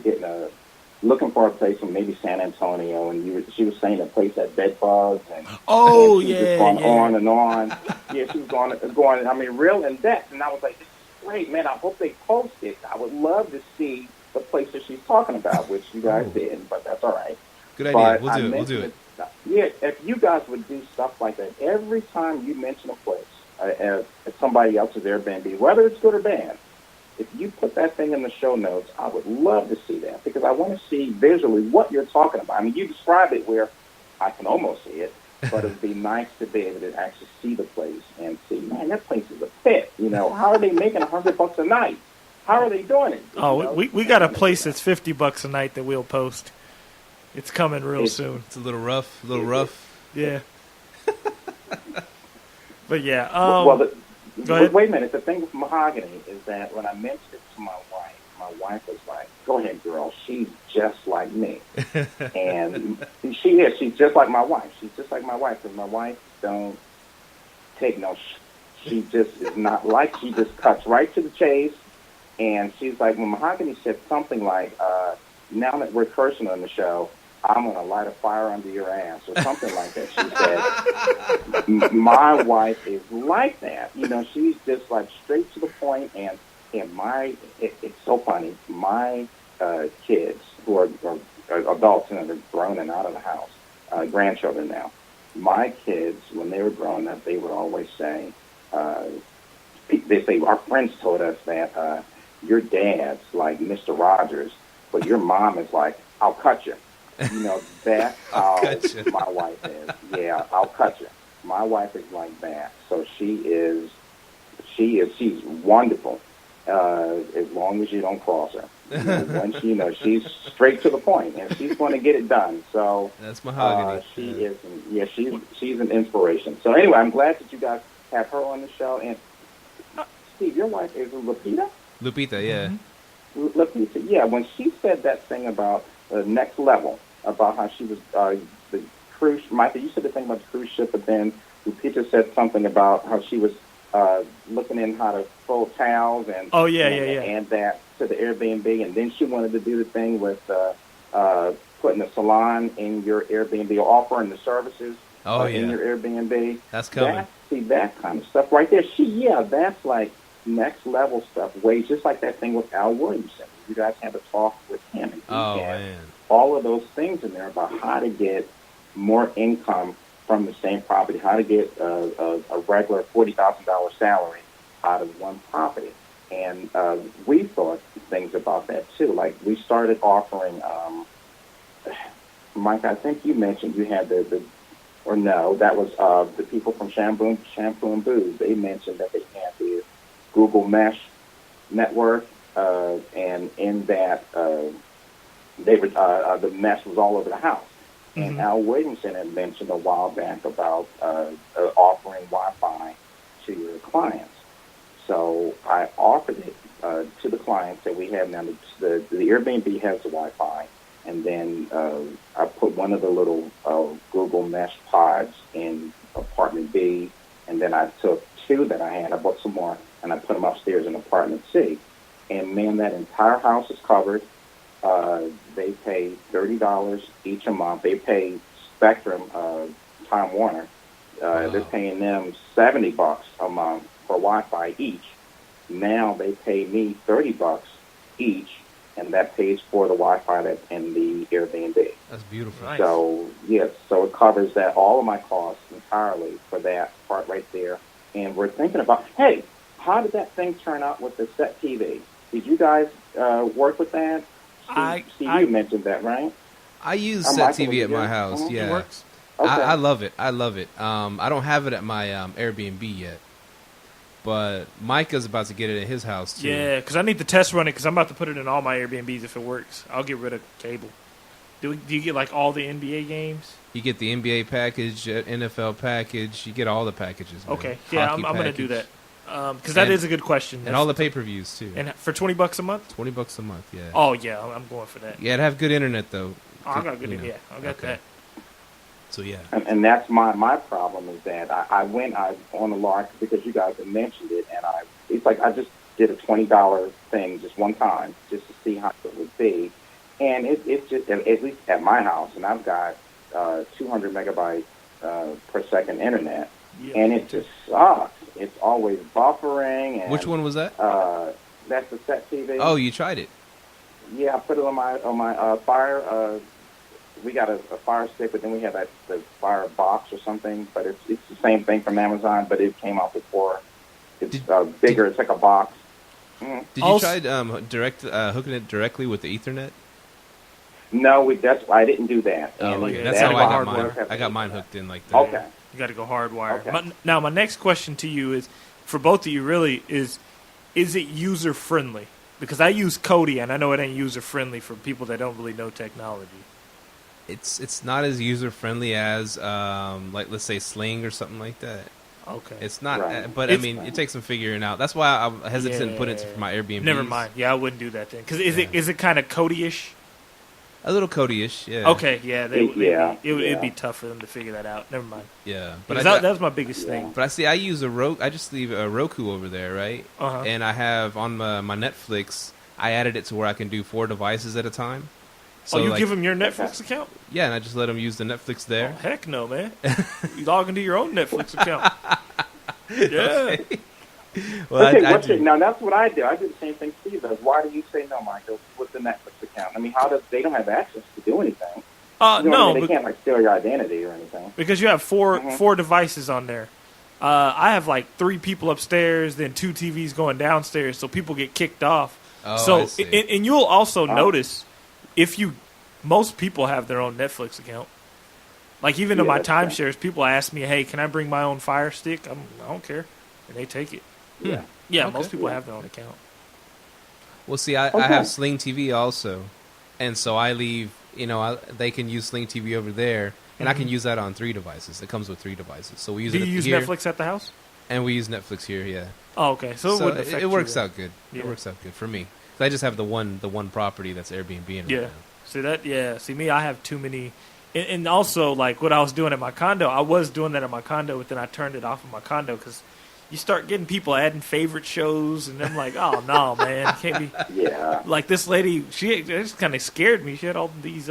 looking for a place in maybe San Antonio, and she was saying a place at Bed Bugs, and going on and on. She was going. I mean, real in depth, and I was like, "This is great, man. I hope they post it. I would love to see the place that she's talking about," which you guys didn't, but that's all right. Good idea. We'll do it. Yeah, if you guys would do stuff like that, every time you mention a place at somebody else's Airbnb, whether it's good or bad, if you put that thing in the show notes, I would love to see that because I want to see visually what you're talking about. I mean, you describe it where I can almost see it, but it would be nice to be able to actually see the place and see, man, that place is a pit. How are they making $100 a night? How are they doing it? We got a place that's $50 a night that we'll post. It's coming real soon. It's a little rough. Yeah. But yeah. Go ahead. Wait a minute. The thing with Mahogany is that when I mentioned it to my wife was like, "Go ahead, girl. She's just like me." And she is. She's just like my wife. She's just like my wife. Because my wife don't take no She just is not like, she just cuts right to the chase. And she's like, when Mahogany said something like, now that we're cursing on the show, I'm going to light a fire under your ass, or something like that. She said, my wife is like that. She's just like straight to the point. And it's so funny. My kids, who are adults and are grown and out of the house, grandchildren now, my kids, when they were growing up, they would always say, our friends told us that your dad's like Mr. Rogers, but your mom is like, I'll cut you. That's how my wife is. Yeah, I'll cut you. My wife is like that. So she's wonderful, as long as you don't cross her. Once she's straight to the point, and she's going to get it done. So that's Mahogany. She's an inspiration. So anyway, I'm glad that you guys have her on the show. And Steve, your wife is Lupita? Lupita, yeah. Mm-hmm. Lupita, yeah. When she said that thing about the next level, about how she was the cruise, Myka, you said the thing about the cruise ship, but then Lupita said something about how she was looking in how to fold towels and and that to the Airbnb, and then she wanted to do the thing with putting a salon in your Airbnb, or offering the services in your Airbnb. That's coming. That kind of stuff right there. That's like next level stuff. Just like that thing with Al Williamson. You guys have a talk with him. And man. All of those things in there about how to get more income from the same property, how to get a regular $40,000 salary out of one property. And we thought things about that too. Like we started offering, Mike, I think you mentioned you had or no, that was the people from Shampoo and Booze. They mentioned that they had the Google Mesh network, and in that they were the mesh was all over the house. And Al Williamson had mentioned a while back about offering Wi-Fi to your clients. So I offered it to the clients that we have now. The Airbnb has the Wi-Fi, and then I put one of the little Google Mesh pods in apartment B, and then I took two that I had. I bought some more, and I put them upstairs in apartment C. And man, that entire house is covered. They pay $30 each a month. They pay Spectrum, Time Warner. They're paying them $70 a month for Wi-Fi each. Now they pay me $30 each, and that pays for the Wi-Fi that's in the Airbnb. That's beautiful. Nice. So yes, so it covers that all of my costs entirely for that part right there. And we're thinking about, hey, how did that thing turn out with the set TV? Did you guys work with that? Steve, you mentioned that, right? I use set TV at my house. Yeah, it works. Okay. I love it. I love it. I don't have it at my Airbnb yet, but Myka's about to get it at his house too. Yeah, because I need to test run it because I'm about to put it in all my Airbnbs if it works. I'll get rid of cable. Do you get like all the NBA games? You get the NBA package, NFL package. You get all the packages. Man. Okay, yeah, I'm going to do that because that is a good question. And all the pay-per-views too. And for $20 a month? $20 a month, yeah. Oh yeah, I'm going for that. Yeah, to have good internet though. Oh, I got good internet. I got that. So yeah. And that's my problem is that I went on the lark because you guys had mentioned it, and it's like I just did a $20 thing just one time just to see how it would be, and it's just at least at my house, and I've got 200 megabytes per second internet, and it just sucks. It's always buffering. And, which one was that? That's the set TV. Oh, you tried it? Yeah, I put it on my Fire. We got a Fire Stick, but then we have the Fire Box or something. But it's the same thing from Amazon, but it came out before. It's bigger. It's like a box. Did you try hooking it directly with the Ethernet? No, I didn't do that. Oh, And that's how I got mine. I got mine hooked in like that. Okay. You got to go hardwired. Okay. Now, my next question to you is, for both of you, really, is it user friendly? Because I use Kodi, and I know it ain't user friendly for people that don't really know technology. It's not as user friendly as like let's say Sling or something like that. Okay. It's not, Right. but I mean, it takes some figuring out. That's why I'm hesitant to put it for my Airbnb. Never mind. Yeah, I wouldn't do that then. Because is it kind of Kodi-ish? A little Kodi-ish, yeah. Okay, yeah. It'd be tough for them to figure that out. Never mind. Yeah, but that was my biggest thing. But I use I just leave a Roku over there, right? Uh-huh. And I have on my Netflix, I added it to where I can do 4 devices at a time. So you give them your Netflix account? Yeah, and I just let them use the Netflix there. Oh, heck no, man. You log into your own Netflix account. Yeah. Okay. Well, now that's what I do. I do the same thing Steve does. Why do you say no, Michael, with the Netflix account? I mean, they don't have access to do anything. They can't like steal your identity or anything. Because you have four devices on there. I have like 3 people upstairs, then 2 TVs going downstairs, so people get kicked off. Oh, so I see. and you'll also notice most people have their own Netflix account. Like even in my timeshares, people ask me, "Hey, can I bring my own Fire Stick?" I don't care, and they take it. Yeah, most people have their own account. Well, see, I have Sling TV also, and so I leave. They can use Sling TV over there, and I can use that on 3 devices. It comes with 3 devices, so we use. Do it you use here, Netflix at the house? And we use Netflix here. Yeah. Oh, okay. So it works out good. Yeah. It works out good for me. I just have the one property that's Airbnb in right now. See that? Yeah. See me, I have too many. And also, like what I was doing at my condo, I was doing that at my condo, but then I turned it off at my condo because you start getting people adding favorite shows, and I'm like, oh no, man, it can't be. Yeah. Like this lady, she just kind of scared me. She had all these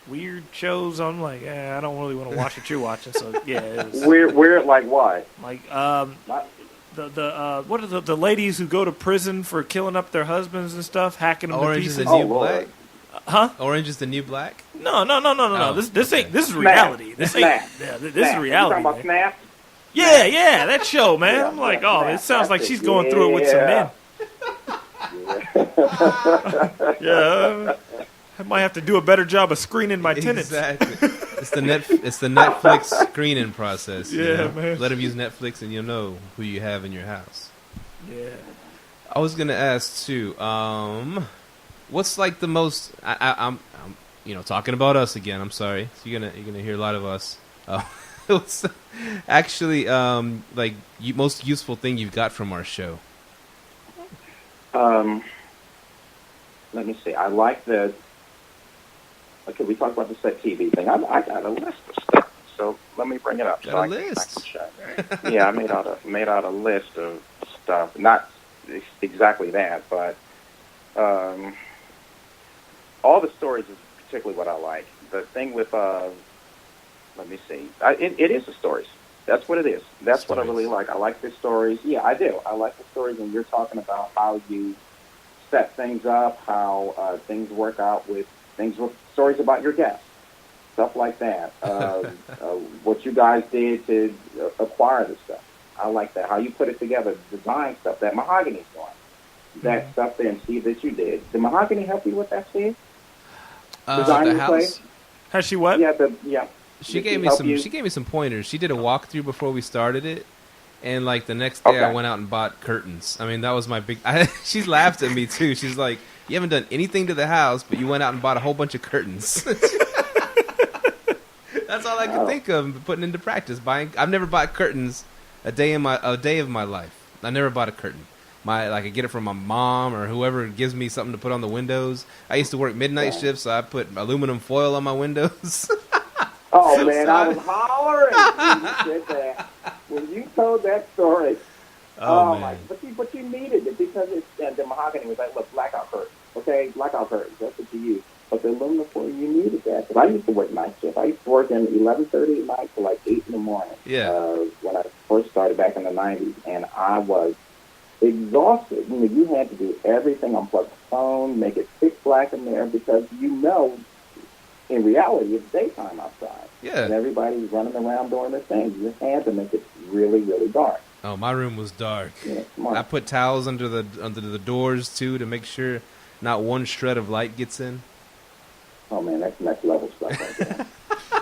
weird shows. I'm like, I don't really want to watch what you're watching. So yeah, it was, weird like what? Like what are the ladies who go to prison for killing up their husbands and stuff, hacking them to Orange pieces? is the New Black. Huh? Orange is the New Black? No. Oh, This okay. ain't. This is reality. This ain't. Snap. Yeah, this Snap. is reality. You talking about Man. Snap? Yeah, that show, man. Yeah, I'm like, yeah, oh, Snap. it sounds like That's she's it. going through it with some men. Yeah. Yeah, I might have to do a better job of screening my tenants. Exactly. It's the Netflix screening process. Yeah, man. Let them use Netflix, and you'll know who you have in your house. Yeah. I was gonna ask too. What's like the most? I'm talking about us again. I'm sorry. So you're gonna hear a lot of us. What's actually most useful thing you've got from our show? Let me see. I like the. Okay, we talked about the set TV thing. I got a list of stuff, so let me bring it up. Got a list. Yeah, I made out a list of stuff. Not exactly that, but all the stories is particularly what I like. The thing with let me see. It is the stories. That's what it is. That's what I really like. I like the stories. Yeah, I do. I like the stories when you're talking about how you set things up, how things work out with stories about your guests, stuff like that. What you guys did to acquire the stuff. I like that. How you put it together, design stuff, that Mahogany's doing. That stuff there, and Steve, that you did. Did Mahogany help you with that, Steve? Design The your house. place? Has she what? Yeah. She Did gave me help some. you? She gave me some pointers. She did a walkthrough before we started it, and like the next day, I Okay. went out and bought curtains. I mean, that was my big. She laughed at me too. She's like, "You haven't done anything to the house, but you went out and bought a whole bunch of curtains." That's all I can think of putting into practice. I've never bought curtains a day of my life. I never bought a curtain. I get it from my mom or whoever gives me something to put on the windows. I used to work midnight shifts, so I put aluminum foil on my windows. Oh, man, I was hollering when you said that. When you told that story. Oh, man. My! But you needed it because the Mahogany was like, look, blackout curtains. Okay, blackout curtains. That's what you use. But the aluminum foil, you needed that. Because I used to work night shift. I used to work in 11:30 at night to like 8 in the morning. Yeah. When I first started back in the 90s. And I was exhausted. You had to do everything, unplug the phone, make it pitch black in there because in reality, it's daytime outside. Yeah. And everybody's running around doing their thing. You just had to make it really, really dark. Oh, my room was dark. Yeah, smart. I put towels under the doors too to make sure not one shred of light gets in. Oh man, that's next level stuff right there.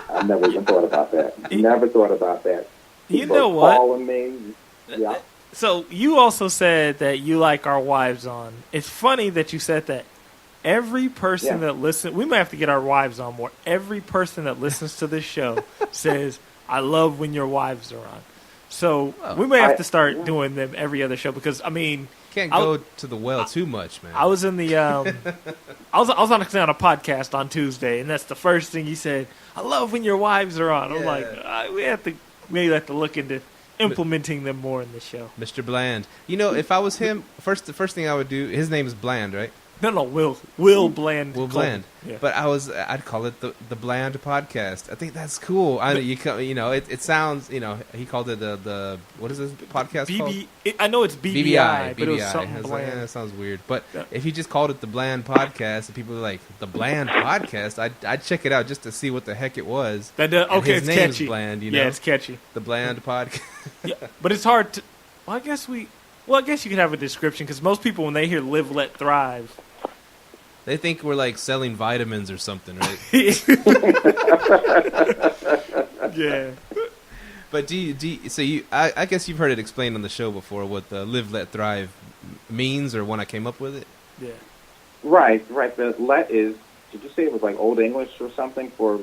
I never even thought about that. Never thought about that. You People know what? calling me. Yeah. So you also said that you like our wives on. It's funny that you said that. Every person that listens, we might have to get our wives on more. Every person that listens to this show says, I love when your wives are on. So we may have to start doing them every other show because, I mean... Can't go to the well too much, man. I was in the... I was on a podcast on Tuesday, and that's the first thing he said. I love when your wives are on. I'm like, we maybe have to look into implementing them more in the show. Mr. Bland. If I was him, the first thing I would do, his name is Bland, right? No, Will Bland. Will Bland. Yeah. But I'd call it the Bland Podcast. I think that's cool. It sounds, he called it the what is this podcast called? I know it's BBI, but it was something Bland. bland. That sounds weird. But if he just called it the Bland Podcast, and people are like, the Bland Podcast, I'd check it out just to see what the heck it was. Okay, his it's name's catchy. Bland, Yeah, it's catchy. The Bland Podcast. Yeah, but it's hard to... Well, I guess you could have a description because most people, when they hear Live, Let, Thrive... They think we're like selling vitamins or something, right? Yeah. But I guess you've heard it explained on the show before what the Live, Let, Thrive means, or when I came up with it. Yeah. Right. The let is. Did you say it was like Old English or something for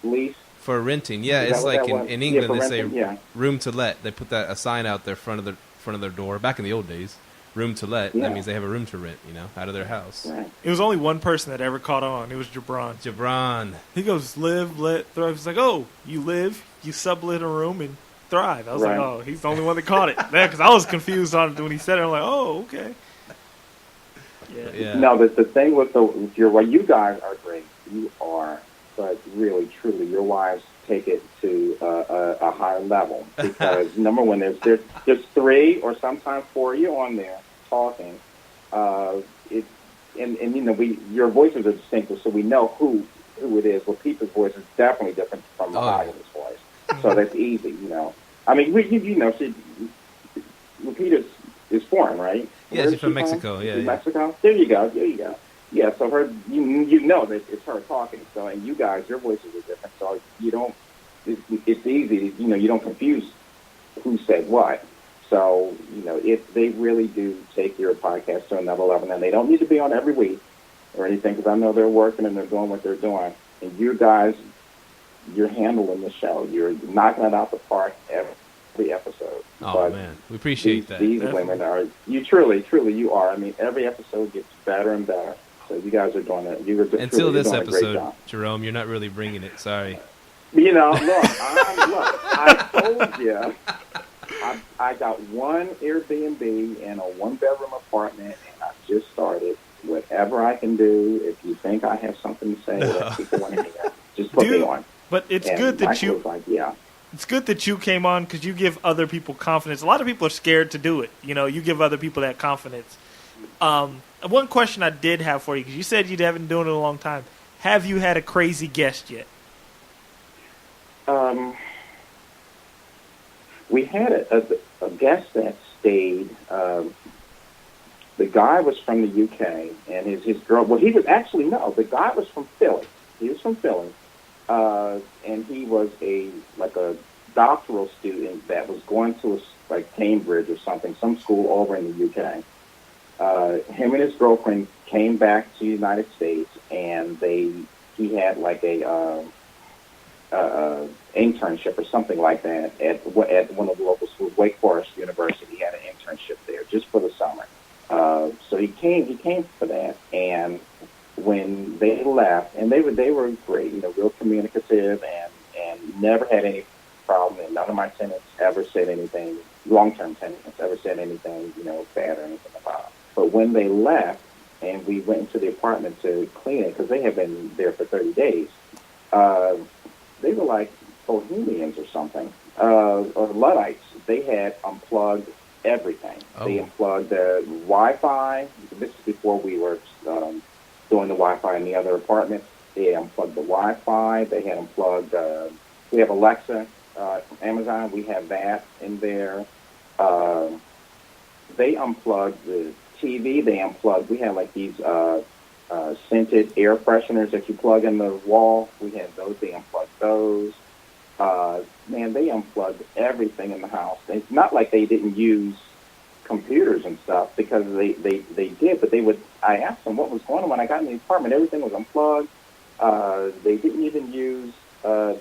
lease? For renting, yeah. It's like in England they say room to let. They put a sign out there front of their door. Back in the old days. Room to let. Yeah. That means they have a room to rent, out of their house. Right. It was only one person that ever caught on. It was Jabron. He goes, Live, Let, Thrive. He's like, oh, you live, you sublet a room, and thrive. I was like, oh, he's the only one that caught it. Because I was confused on it when he said it. I'm like, oh, okay. Yeah. No, the thing with you guys are great. You are, but really, truly, your wives take it to a higher level because number one, there's 3 or sometimes 4 of you on there talking. and you know, your voices are distinctive, so we know who it is. Lupita's voice is definitely different from Mahogony's voice, so that's easy. You know, I mean, you know, Lupita is foreign, right? Yeah, she's from Mexico. Yeah, Mexico. There you go. Yeah, so you know that it's her talking. So, and you guys, your voices are different, so you don't. It's easy. You know, you don't confuse who said what. So, you know, if they really do take your podcast to another level, and they don't need to be on every week or anything, because I know they're working and they're doing what they're doing. And you guys, you're handling the show. You're knocking it out the park every episode. Oh, but man. We appreciate that. These women are, you truly you are. I mean, every episode gets better and better. So you guys are doing it. Until this episode, Jerome, you're not really bringing it. Sorry. You know, I told you. I got one Airbnb and a one-bedroom apartment, and I just started. Whatever I can do, if you think I have something to say, that people want to hear, just put me on. But it's good that you. Like, yeah. It's good that you came on because you give other people confidence. A lot of people are scared to do it. You know, you give other people that confidence. One question I did have for you, because you said you haven't been doing it in a long time. Have you had a crazy guest yet? We had a guest that stayed. The guy was from the UK, and his girl. Well, he was actually the guy was from Philly. He was from Philly, and he was a doctoral student that was going to Cambridge or some school over in the UK. Him and his girlfriend came back to the United States, and he had a internship or something like that at one of the local schools, Wake Forest University. He had an internship there just for the summer. So he came for that, and when they left, and they were great, you know, real communicative, and never had any problem, and none of my tenants ever said anything, long-term tenants ever said anything, you know, bad or anything about it. But when they left, and we went into the apartment to clean it, because they had been there for 30 days, they were like Bohemians or something, or Luddites. They had unplugged everything. Oh. They unplugged the Wi-Fi. This is before we were doing the Wi-Fi in the other apartments. They unplugged the Wi-Fi. They had unplugged, we have Alexa, Amazon. We have that in there. They unplugged the TV. They unplugged, we had these scented air fresheners that you plug in the wall. We had those. They unplugged those. Man, they unplugged everything in the house. It's not like they didn't use computers and stuff, because they did, but I asked them what was going on when I got in the apartment. Everything was unplugged. They didn't even use, I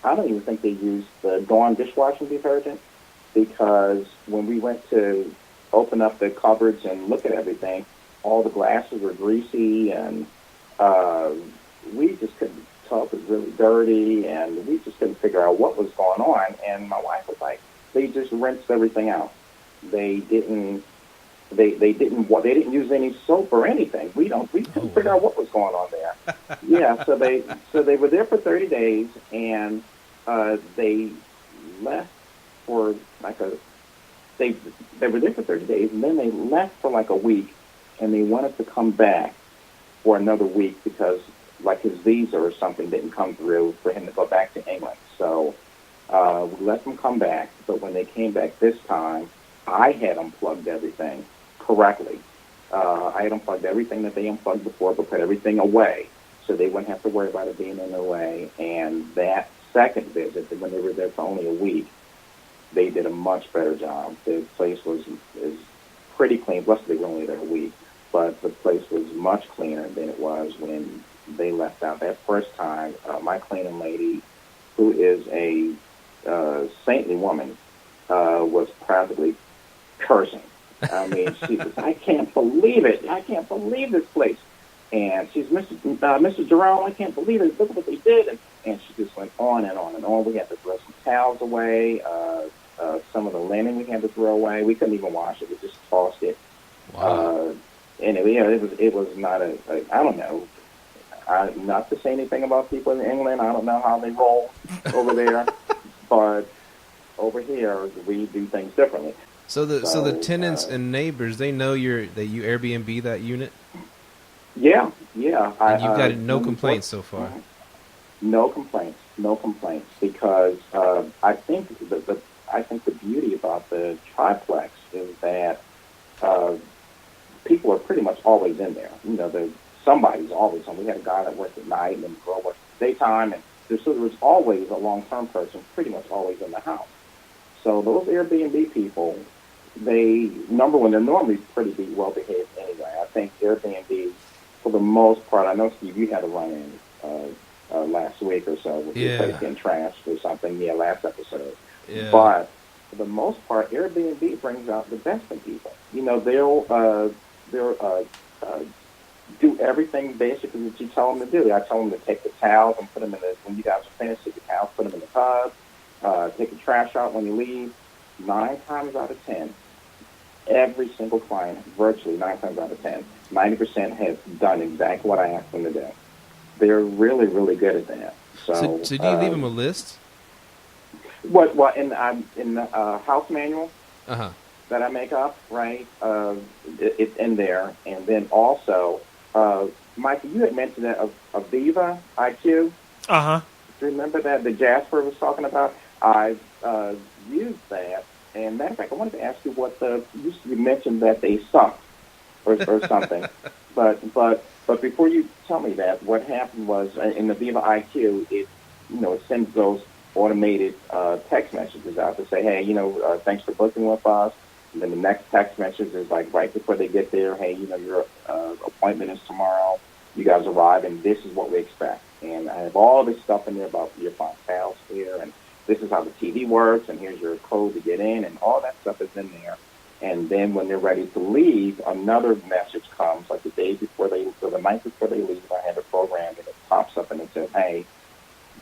don't even think they used the Dawn dishwashing detergent, because when we went to open up the cupboards and look at everything, all the glasses were greasy, and we just couldn't tell. It was really dirty, and we just couldn't figure out what was going on. And my wife was like, they just rinsed everything out. They didn't use any soap or anything. We couldn't figure out what was going on there. Yeah, so they were there for 30 days, and they left for they were there for 30 days, and then they left for a week, and they wanted to come back for another week because his visa or something didn't come through for him to go back to England. So we let them come back, but when they came back this time, I had unplugged everything correctly. I had unplugged everything that they unplugged before, but put everything away, so they wouldn't have to worry about it being in their way. And that second visit, when they were there for only a week, they did a much better job. The place is pretty clean. Plus, they were only there a week, but the place was much cleaner than it was when they left out that first time. My cleaning lady, who is a saintly woman, was practically cursing. I mean, she was, I can't believe it. I can't believe this place. And she's, Mr. Jerome, I can't believe it. Look at what they did. And she just went on and on and on. We had to throw some towels away. Some of the linen we had to throw away. We couldn't even wash it. We just tossed it. Wow. And it was not I don't know. Not to say anything about people in England. I don't know how they roll over there. But over here, we do things differently. So the tenants and neighbors, they know that you Airbnb that unit? Yeah. And you've got no complaints so far. No complaints, no complaints, because I think the beauty about the triplex is that uh, people are pretty much always in there. Somebody's always on. We had a guy that worked at night and then a girl worked daytime, and so there was always a long-term person pretty much always in the house. So those Airbnb people, number one, they're normally pretty well behaved anyway. I think Airbnb, for the most part, I know, Steve, you had a run-in last week or so with your place getting trashed or something, last episode. Yeah. But for the most part, Airbnb brings out the best in people. They'll do everything basically that you tell them to do. I tell them to take the towels and put them when you guys are finished, take the towels, put them in the tub, take the trash out when you leave. 9 times out of 10, every single client, virtually 9 times out of 10, 90% has done exactly what I asked them to do. They're really, really good at that. So do you leave them a list? What in the house manual Uh-huh. that I make up, right? It's in there, and then also, Myka, you had mentioned that of Aviva IQ. Uh-huh. Do you remember that Jasper was talking about? I've used that, and matter of fact, I wanted to ask you what you mentioned that they suck or something, but before you tell me that, what happened was in the Viva IQ, it sends those automated text messages out to say, hey, thanks for booking with us. And then the next text message is like right before they get there, hey, your appointment is tomorrow. You guys arrive, and this is what we expect. And I have all this stuff in there about your files here, and this is how the TV works, and here's your code to get in, and all that stuff is in there. And then when they're ready to leave, another message comes, like the day before the night before they leave, I have a program, and it pops up, and it says, hey,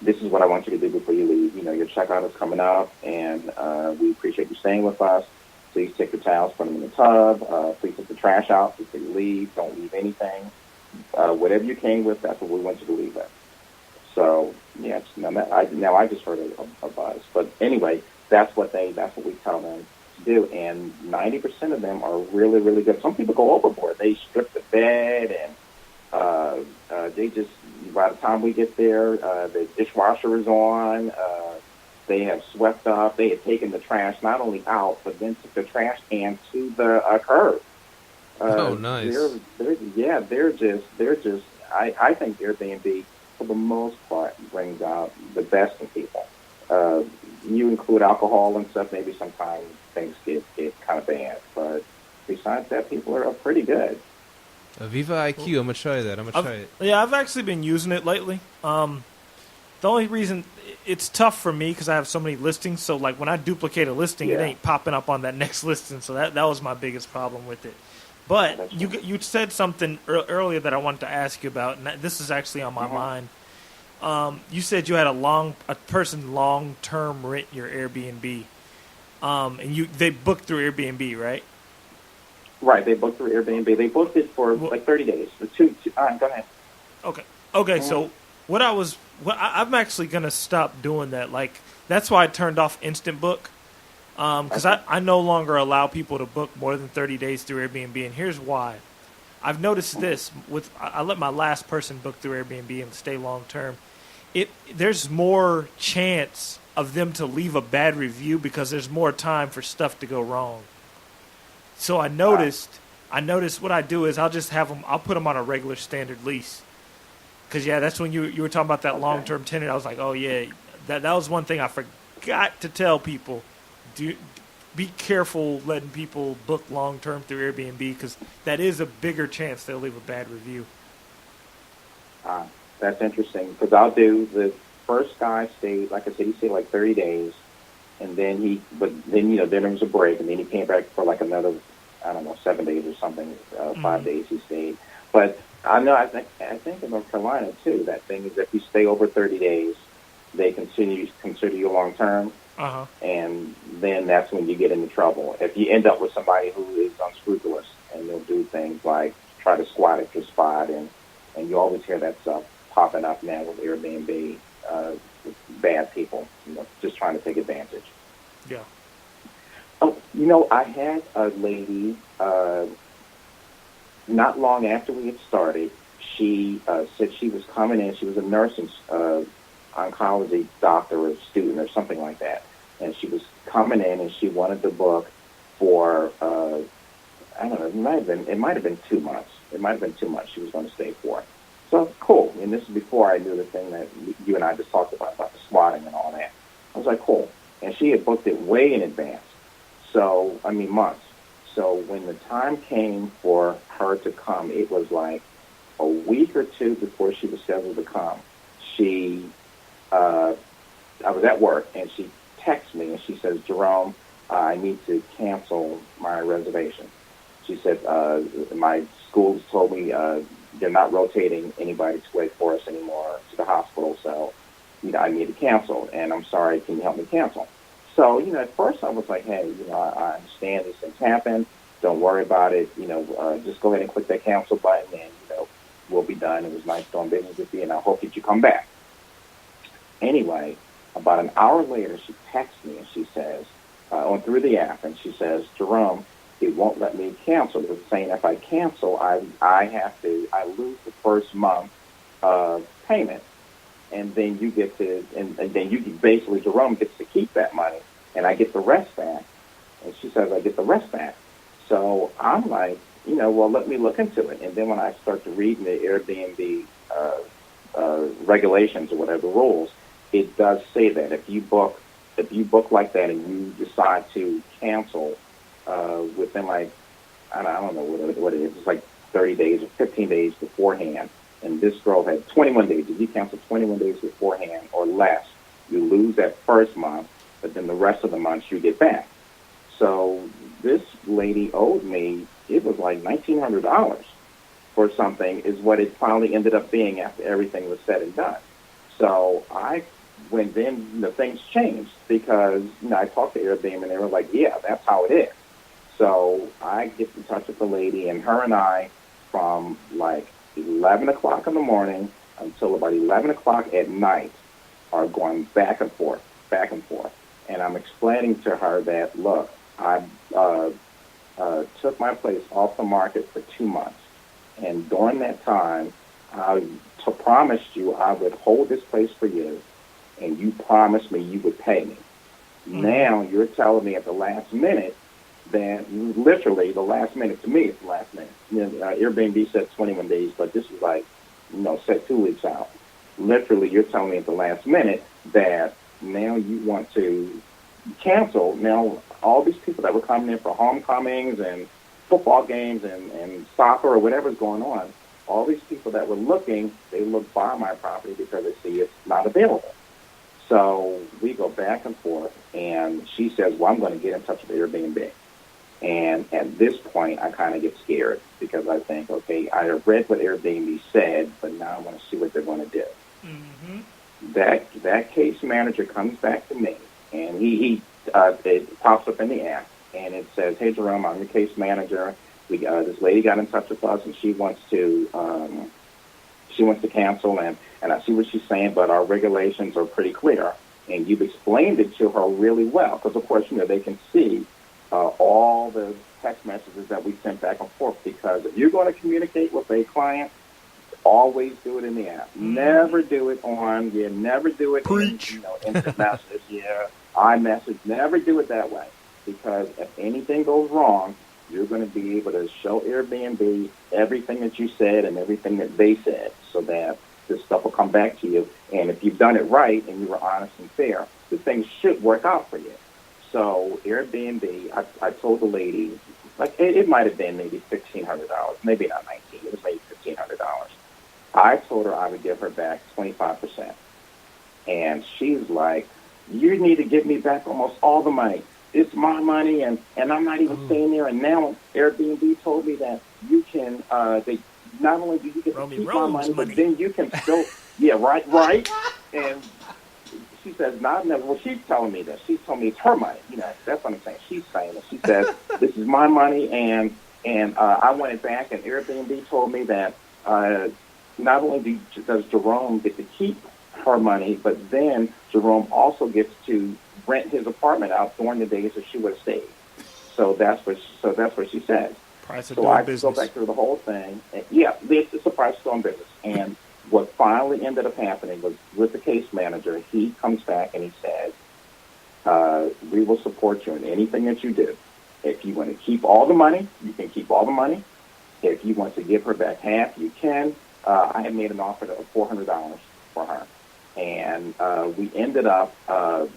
this is what I want you to do before you leave. Your checkout is coming up, and we appreciate you staying with us. Please take the towels, put them in the tub. Please take the trash out before you leave. Don't leave anything. Whatever you came with, that's what we want you to leave with. So, yes, now I just heard a buzz. But anyway, that's what we tell them to do. And 90% of them are really, really good. Some people go overboard. They strip the bed, and they just, by the time we get there, the dishwasher is on. They have swept up. They had taken the trash not only out, but then took the trash can to the curb. Oh, nice. They're just. I think Airbnb, for the most part, brings out the best in people. You include alcohol and stuff. Maybe sometimes things get kind of bad, but besides that, people are pretty good. Aviva IQ. I'm gonna try that. Try it. Yeah, I've actually been using it lately. The only reason it's tough for me because I have so many listings. So like when I duplicate a listing, it ain't popping up on that next listing. So that was my biggest problem with it. But you said something earlier that I wanted to ask you about, and this is actually on my mind. You said you had a person long-term rent your Airbnb, and they booked through Airbnb, right? Right, they booked through Airbnb. They booked it for like 30 days. Go ahead. Okay. So I'm actually gonna stop doing that. Like that's why I turned off Instant Book. Because I no longer allow people to book more than 30 days through Airbnb, and here's why. I've noticed this. I let my last person book through Airbnb and stay long term. There's more chance of them to leave a bad review because there's more time for stuff to go wrong. So I noticed what I do is I'll just have them. I'll put them on a regular standard lease. Because that's when you were talking about that long term tenant. I was like, oh yeah, that was one thing I forgot to tell people. Be careful letting people book long-term through Airbnb because that is a bigger chance they'll leave a bad review. That's interesting because I'll do the first guy stayed, like I said, he stayed like 30 days, and then then there was a break, and then he came back for like another, 7 days or something, 5 days he stayed. But I think in North Carolina too, that thing is if you stay over 30 days, they consider you long-term. Uh-huh. And then that's when you get into trouble. If you end up with somebody who is unscrupulous and they'll do things like try to squat at your spot, and you always hear that stuff popping up now with Airbnb, with bad people, just trying to take advantage. Yeah. Oh, I had a lady, not long after we had started, she said she was coming in. She was a nursing oncology doctor or student or something like that. And she was coming in and she wanted the book for, I don't know, it might have been 2 months. It might have been 2 months she was going to stay for. So, cool. And this is before I knew the thing that you and I just talked about the swatting and all that. I was like, cool. And she had booked it way in advance. So, I mean, months. So when the time came for her to come, it was like a week or two before she was scheduled to come. I was at work, and she texts me, and she says, Jerome, I need to cancel my reservation. She said, my school's told me they're not rotating anybody to Wake Forest anymore to the hospital, so I need to cancel, and I'm sorry, can you help me cancel? So, at first I was like, hey, I understand these things happen. Don't worry about it. Just go ahead and click that cancel button, and, we'll be done. It was nice doing business with you, and I hope that you come back. Anyway, about an hour later, she texts me, and she says, through the app, and she says, Jerome, it won't let me cancel. It was saying if I cancel, I lose the first month of payment. And then you get to, and then you basically, Jerome gets to keep that money, and I get the rest back. And she says, I get the rest back. So I'm like, well, let me look into it. And then when I start to read the Airbnb regulations or whatever rules, it does say that if you book like that and you decide to cancel within like, I don't know what it is, it's like 30 days or 15 days beforehand. And this girl had 21 days. If you cancel 21 days beforehand or less, you lose that first month, but then the rest of the months you get back. So this lady owed me, it was like $1,900 for something is what it finally ended up being after everything was said and done. So things changed because, I talked to Airbnb and they were like, yeah, that's how it is. So I get in touch with the lady, and her and I, from like 11 o'clock in the morning until about 11 o'clock at night, are going back and forth. And I'm explaining to her that, look, I took my place off the market for 2 months. And during that time, I promised you I would hold this place for you, and you promised me you would pay me. Mm-hmm. Now you're telling me at the last minute that literally the last minute, to me, it's the last minute. Airbnb said 21 days, but this is like, set 2 weeks out. Literally, you're telling me at the last minute that now you want to cancel. Now, all these people that were coming in for homecomings and football games and soccer or whatever's going on, all these people that were looking, they look by my property because they see it's not available. So we go back and forth, and she says, well, I'm going to get in touch with Airbnb. And at this point, I kind of get scared because I think, okay, I have read what Airbnb said, but now I want to see what they're going to do. Mm-hmm. That case manager comes back to me, and it pops up in the app, and it says, hey, Jerome, I'm your case manager. This lady got in touch with us, and she wants to cancel, and I see what she's saying, but our regulations are pretty clear. And you've explained it to her really well, because, of course, they can see all the text messages that we sent back and forth, because if you're going to communicate with a client, always do it in the app. Never do it never do it Preach. in instant messages, iMessage. Never do it that way, because if anything goes wrong, you're going to be able to show Airbnb everything that you said and everything that they said, so that this stuff will come back to you. And if you've done it right and you were honest and fair, the things should work out for you. So Airbnb, I told the lady, like it might have been maybe $1,500, maybe not $1,900, it was maybe $1,500. I told her I would give her back 25%. And she's like, you need to give me back almost all the money. It's my money, and I'm not even staying there. And now Airbnb told me that you can, not only do you get to keep my money, but then you can still, right. And she says, well, she's telling me this. She's telling me it's her money. That's what I'm saying. She's saying it. She says, this is my money, and I want it back. And Airbnb told me that not only does Jerome get to keep her money, but then Jerome also gets to rent his apartment out during the days that she would have stayed. So that's what she says. Price of So doing I business. go back through the whole thing. And yeah, it's a price of doing business. And what finally ended up happening was with the case manager, he comes back and he says, we will support you in anything that you do. If you want to keep all the money, you can keep all the money. If you want to give her back half, you can. I had made an offer of $400 for her. And we ended up, while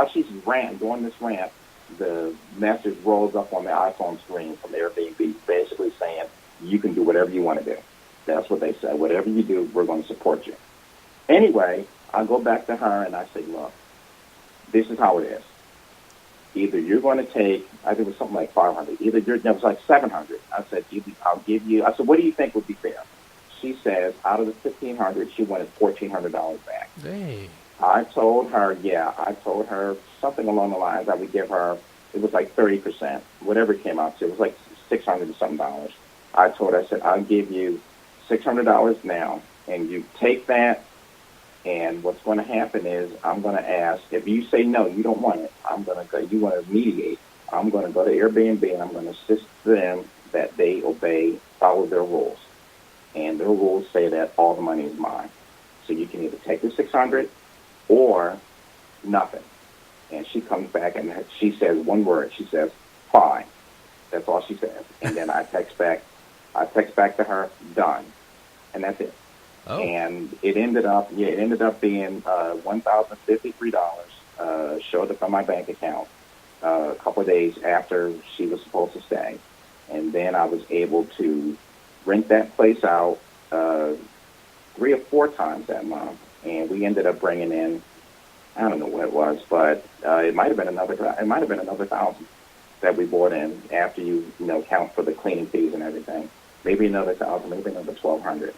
she's doing this rant, the message rolls up on the iPhone screen from Airbnb basically saying, you can do whatever you want to do. That's what they said. Whatever you do, we're going to support you. Anyway, I go back to her and I say, look, this is how it is. Either you're going to take, I think it was something like 500. Either it was like 700. I said, I'll give you. I said, what do you think would be fair? She says, out of the 1,500, she wanted $1,400 back. Hey. I told her something along the lines I would give her. It was like 30%, whatever it came out to. It was like $600 and something dollars. I told her, I said, I'll give you $600 now, and you take that. And what's going to happen is I'm going to ask, if you say no, you don't want it, I'm going to go, you want to mediate, I'm going to go to Airbnb and I'm going to assist them that they follow their rules. And their rules say that all the money is mine. So you can either take the 600 or nothing. And she comes back and she says one word. She says, fine. That's all she says. And then I text back to her, done. And that's it. Oh. And it ended up being $1,053 showed up on my bank account a couple of days after she was supposed to stay. And then I was able to rent that place out 3 or 4 times that month. And we ended up bringing in, I don't know what it was, but it might have been another $1,000 that we brought in after you count for the cleaning fees and everything. Maybe another $1,000, maybe another $1,200.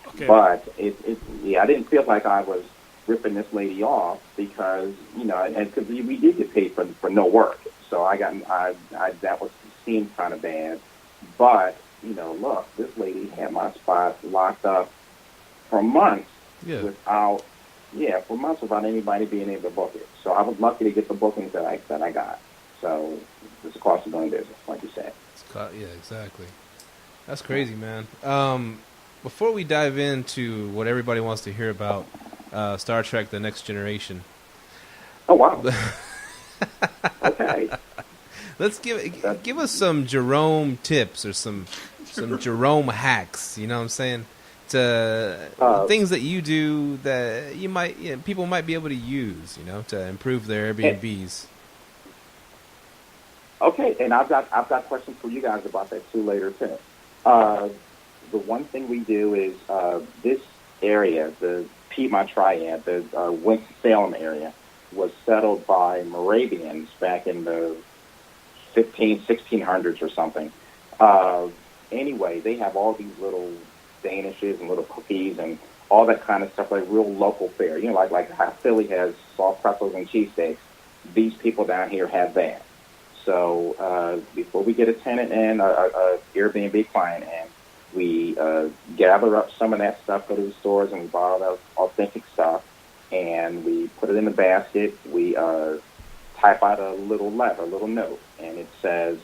Okay. But I didn't feel like I was ripping this lady off because because we did get paid for no work, so that seemed kind of bad. But look, this lady had my spot locked up for months without anybody being able to book it. So I was lucky to get the bookings that I got. So it's a cost of doing business, like you said. Yeah, exactly. That's crazy, man. Before we dive into what everybody wants to hear about Star Trek: The Next Generation. Oh wow. Okay. Let's give us some Jerome tips or some Jerome hacks. You know what I'm saying? To things that you do that people might be able to use. To improve their Airbnbs. Okay, and I've got questions for you guys about that too later too. The one thing we do is this area, the Piedmont Triad, the Winston-Salem area, was settled by Moravians back in the 1600s or something. Anyway, they have all these little danishes and little cookies and all that kind of stuff, like real local fare. Like how Philly has soft pretzels and cheesesteaks. These people down here have that. So before we get a tenant in, a Airbnb client in, we gather up some of that stuff, go to the stores, and we borrow that authentic stuff, and we put it in the basket. We type out a little note, and it says,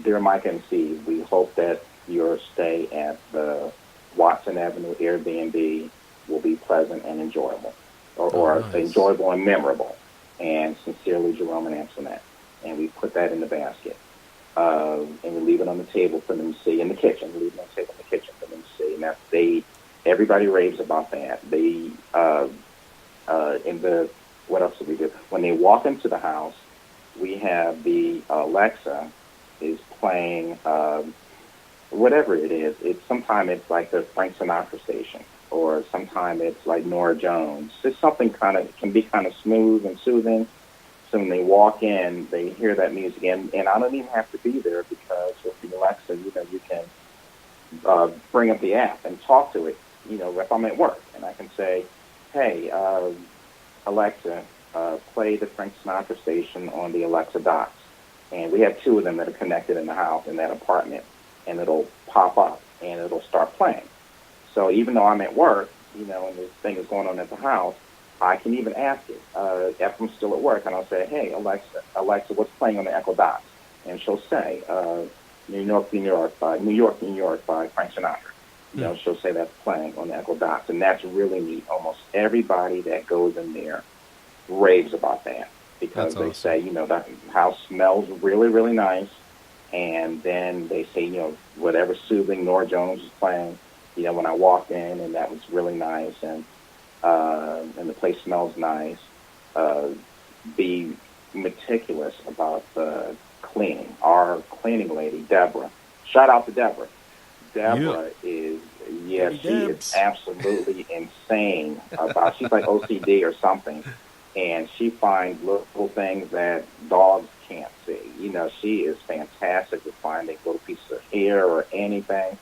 Dear Myka and Steve, we hope that your stay at the Watson Avenue Airbnb will be pleasant and enjoyable, or nice. Enjoyable and memorable. And sincerely, Jerome and Antoinette. And we put that in the basket. And we leave it on the table for them to see in the kitchen. We leave it on the table in the kitchen for them to see. And everybody raves about that. What else do we do? When they walk into the house, we have the Alexa is playing whatever it is. Sometimes it's like the Frank Sinatra station, or sometimes it's like Nora Jones. It's something can be kind of smooth and soothing. So when they walk in, they hear that music, and I don't even have to be there because with the Alexa, you can bring up the app and talk to it. If I'm at work, and I can say, "Hey, Alexa, play the Frank Sinatra station on the Alexa docks." And we have 2 of them that are connected in the house in that apartment, and it'll pop up and it'll start playing. So even though I'm at work, and this thing is going on at the house, I can even ask it if I'm still at work, and I'll say, "Hey, Alexa, what's playing on the Echo Dot?" And she'll say, "New York, New York by Frank Sinatra." She'll say that's playing on the Echo Dots, and that's really neat. Almost everybody that goes in there raves about that because they say, that house smells really, really nice, and then they say, whatever soothing Nora Jones is playing, when I walked in, and that was really nice, and the place smells nice. Be meticulous about the cleaning. Our cleaning lady, Deborah. Shout out to Deborah. Deborah is absolutely insane about. She's like OCD or something, and she finds little things that dogs can't see. She is fantastic at finding little pieces of hair or anything.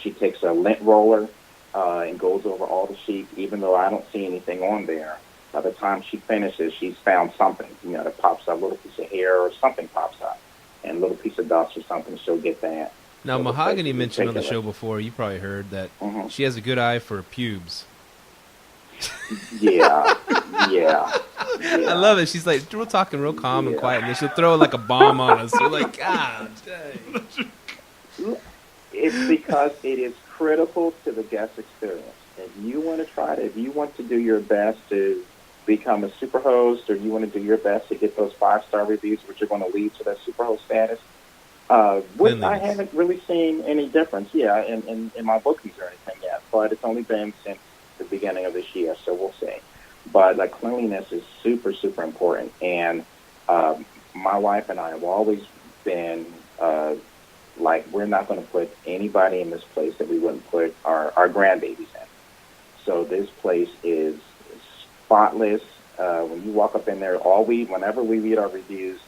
She takes a lint roller and goes over all the sheets, even though I don't see anything on there. By the time she finishes, she's found something, that pops up, a little piece of hair or something pops up, and a little piece of dust or something, she'll get that. Now, so Mahogany mentioned on the show before, you probably heard that she has a good eye for pubes. Yeah. I love it. She's like, we're talking real calm and quiet, and then she'll throw like a bomb on us. We're like, God dang. It's because it is critical to the guest experience. If you want to try it, if you want to do your best to become a super host, or you want to do your best to get those 5-star reviews, which are going to lead to that super host status, which I haven't really seen any difference, in my bookings or anything yet, but it's only been since the beginning of this year, so we'll see. But cleanliness is super, super important, and my wife and I have always been we're not going to put anybody in this place that we wouldn't put our grandbabies in. So this place is spotless. When you walk up in there, whenever we read our reviews,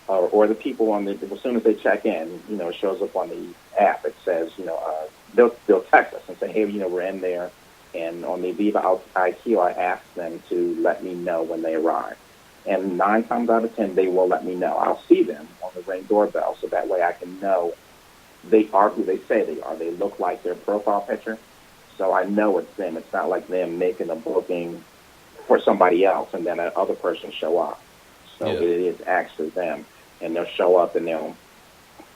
or the people as soon as they check in, it shows up on the app. It says, they'll text us and say, hey, we're in there. And on the Viva IQ, I ask them to let me know when they arrive. And 9 times out of 10, they will let me know. I'll see them on the Ring doorbell, so that way I can know they are who they say they are. They look like their profile picture, so I know it's them. It's not like them making a booking for somebody else and then another person show up. So it is actually them. And they'll show up and they'll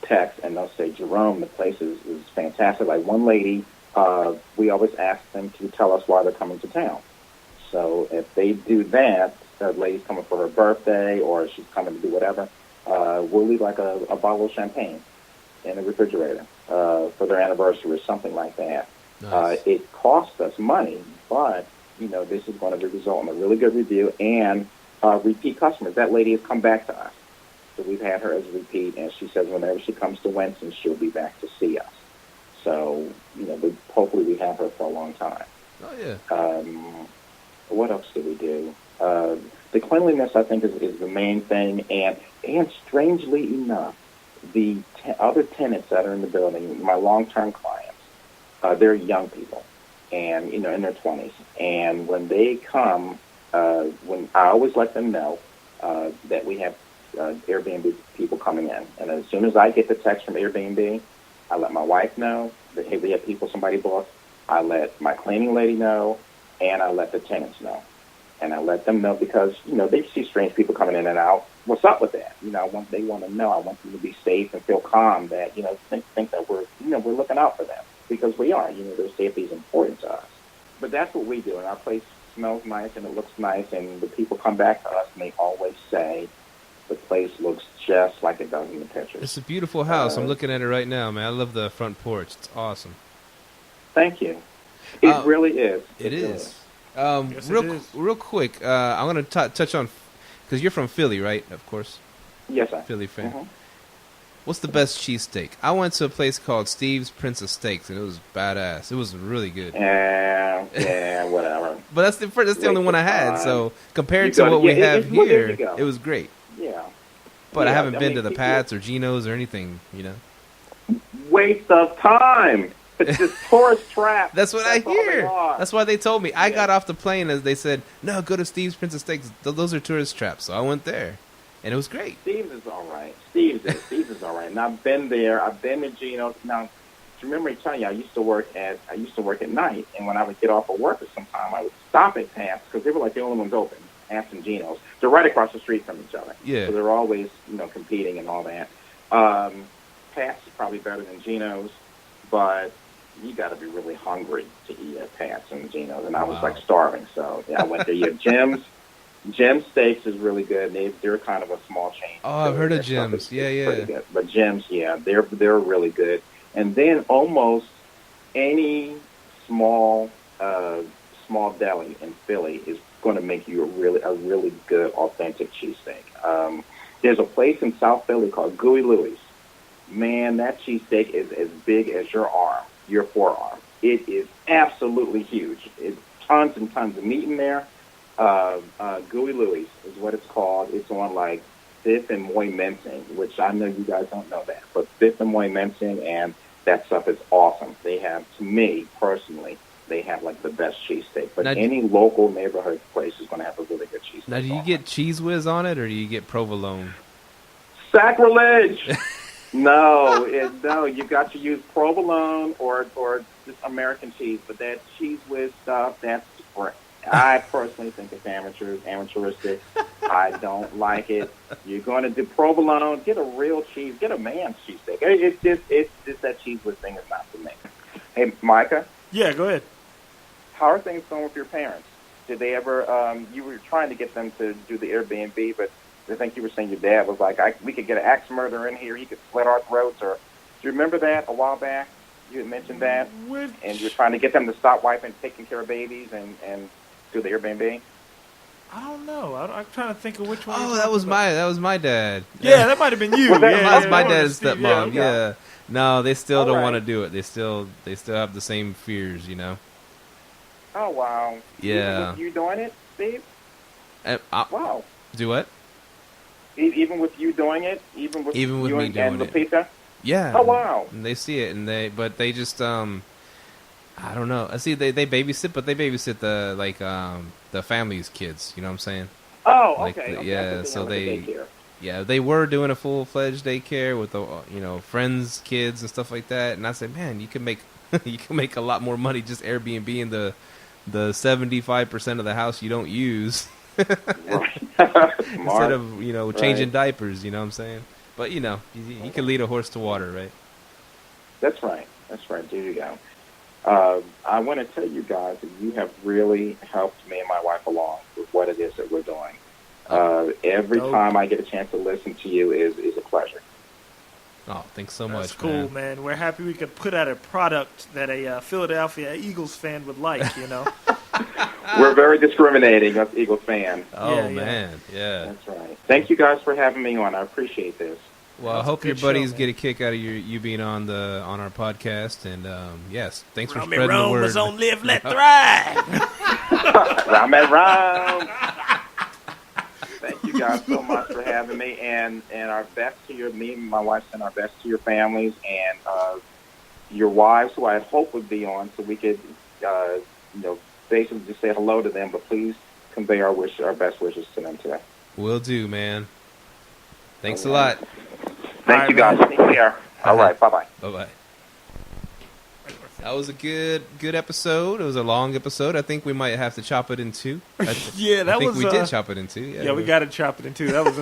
text and they'll say, Jerome, the place is fantastic. Like one lady, we always ask them to tell us why they're coming to town. So if they do that, the lady's coming for her birthday or she's coming to do whatever, we'll leave like a bottle of champagne in the refrigerator for their anniversary or something like that. Nice. It costs us money, but, this is going to result in a really good review and repeat customers. That lady has come back to us. So we've had her as a repeat, and she says whenever she comes to Winston, she'll be back to see us. So, hopefully we have her for a long time. Oh, yeah. What else do we do? The cleanliness, I think, is the main thing, and strangely enough, the other tenants that are in the building, my long-term clients, they're young people, and, in their 20s. And when they come, when I always let them know that we have Airbnb people coming in. And as soon as I get the text from Airbnb, I let my wife know that, hey, we have somebody booked. I let my cleaning lady know, and I let the tenants know. And I let them know because, they see strange people coming in and out. What's up with that? They want to know. I want them to be safe and feel calm that, think that we're looking out for them because we are. Their safety is important to us. But that's what we do. And our place smells nice and it looks nice. And the people come back to us and they always say the place looks just like it does in the pictures. It's a beautiful house. I'm looking at it right now, man. I love the front porch. It's awesome. Thank you. It really is. It is. Real quick, I'm going to touch on, because you're from Philly, right? Of course. Yes, sir. Philly fan. Mm-hmm. What's the best cheesesteak? I went to a place called Steve's Prince of Steaks, and it was badass. It was really good. Yeah, whatever. But that's the only one I had. So compared to what we have here, it was great. Yeah. But I haven't been to the Pats or Geno's or anything, Waste of time. It's just tourist trap. That's what I hear. That's why they told me. I got off the plane as they said, no, go to Steve's Prince of Steaks. Those are tourist traps. So I went there, and it was great. Steve's is all right. Steve's is all right. And I've been there. I've been to Geno's. Now, remember me telling you I used to work at night, and when I would get off of work at some time, I would stop at Pat's because they were like the only ones open. Pat's and Geno's. They're right across the street from each other. Yeah. So they're always, competing and all that. Pat's is probably better than Geno's, but you got to be really hungry to eat at Pat's and Geno's, and I was like starving. So yeah, I went there. You have Jim's. Jim's Steaks is really good. They're kind of a small chain. Oh, I've heard of Jim's. Yeah. Pretty good. But Jim's, yeah, they're really good. And then almost any small deli in Philly is going to make you a really good authentic cheesesteak. There's a place in South Philly called Gooey Louie's. Man, that cheesesteak is as big as your forearm. It is absolutely huge. It's tons and tons of meat in there. Gooey Louie's is what it's called. It's on like Fifth and Moy Mensing, which I know you guys don't know that, but Fifth and Moy Mensing, and that stuff is awesome. They have, to me personally, they have like the best cheesesteak. But any local neighborhood place is going to have a really good cheesesteak. Now, do you get Cheese Whiz on it, or do you get provolone? Sacrilege! No, you got to use provolone or just American cheese. But that Cheese Whiz stuff, that's for, I personally think it's amateuristic. I don't like it. You're going to do provolone, get a real cheese, get a man's cheesesteak. It's just that Cheese Whiz thing is not for me. Hey, Myka? Yeah, go ahead. How are things going with your parents? Did they ever, you were trying to get them to do the Airbnb, but I think you were saying your dad was like, we could get an axe murderer in here, he could slit our throats, or do you remember that a while back? You had mentioned that, and you were trying to get them to stop wiping, taking care of babies, and do the Airbnb? I don't know. I'm trying to think of which one. Oh, that was my dad. Yeah, that might have been you. That was my dad's stepmom. Yeah. No, they still don't want to do it. They still have the same fears, Oh, wow. Yeah. Even with you doing it, Steve? Wow. Do what? Even with you doing it? Even with me doing and Lupita? it. Yeah. Oh, wow. And they see it, but they just, I don't know. I see they babysit, but they babysit the family's kids. You know what I'm saying? Oh, like okay. Yeah, so they were doing a full-fledged daycare with the friends' kids and stuff like that. And I said, man, you can make a lot more money just Airbnb in the 75% of the house you don't use. Instead of changing diapers. You know what I'm saying? But you can lead a horse to water, right? That's right. There you go. I want to tell you guys that you have really helped me and my wife along with what it is that we're doing. Every time I get a chance to listen to you is a pleasure. Oh, thanks so much. That's cool, man. We're happy we could put out a product that a Philadelphia Eagles fan would like, We're very discriminating as Eagles fans. Oh, man. Yeah. That's right. Thank you guys for having me on. I appreciate this. Well, I hope your buddies get a kick out of you being on our podcast, and yes, thanks for spreading the word. Was on Live Let Thrive. Rum and rum. Thank you guys so much for having me, and our best to me and my wife send our best to your families and your wives, who I had hoped would be on, so we could basically just say hello to them. But please convey our best wishes to them today. Will do, man. Thanks a lot. Thank you, guys. Take care. All right. Bye-bye. Bye-bye. That was a good episode. It was a long episode. I think we might have to chop it in two. I think we did chop it in two. Yeah, we got to chop it in two. That was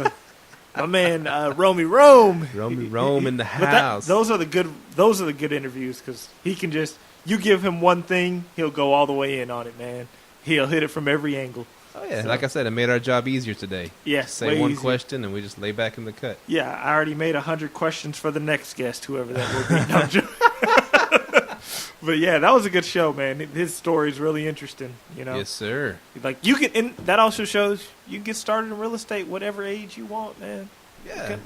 my man, Romy Rome. Romy Rome in the house. Those are the good interviews, because he can just, you give him one thing, he'll go all the way in on it, man. He'll hit it from every angle. Oh, yeah. So, like I said, it made our job easier today. Yeah. Say one question, and we just lay back in the cut. Yeah, I already made 100 questions for the next guest, whoever that will be. But, yeah, that was a good show, man. His story is really interesting, Yes, sir. Like, you can, and that also shows you can get started in real estate whatever age you want, man. Yeah.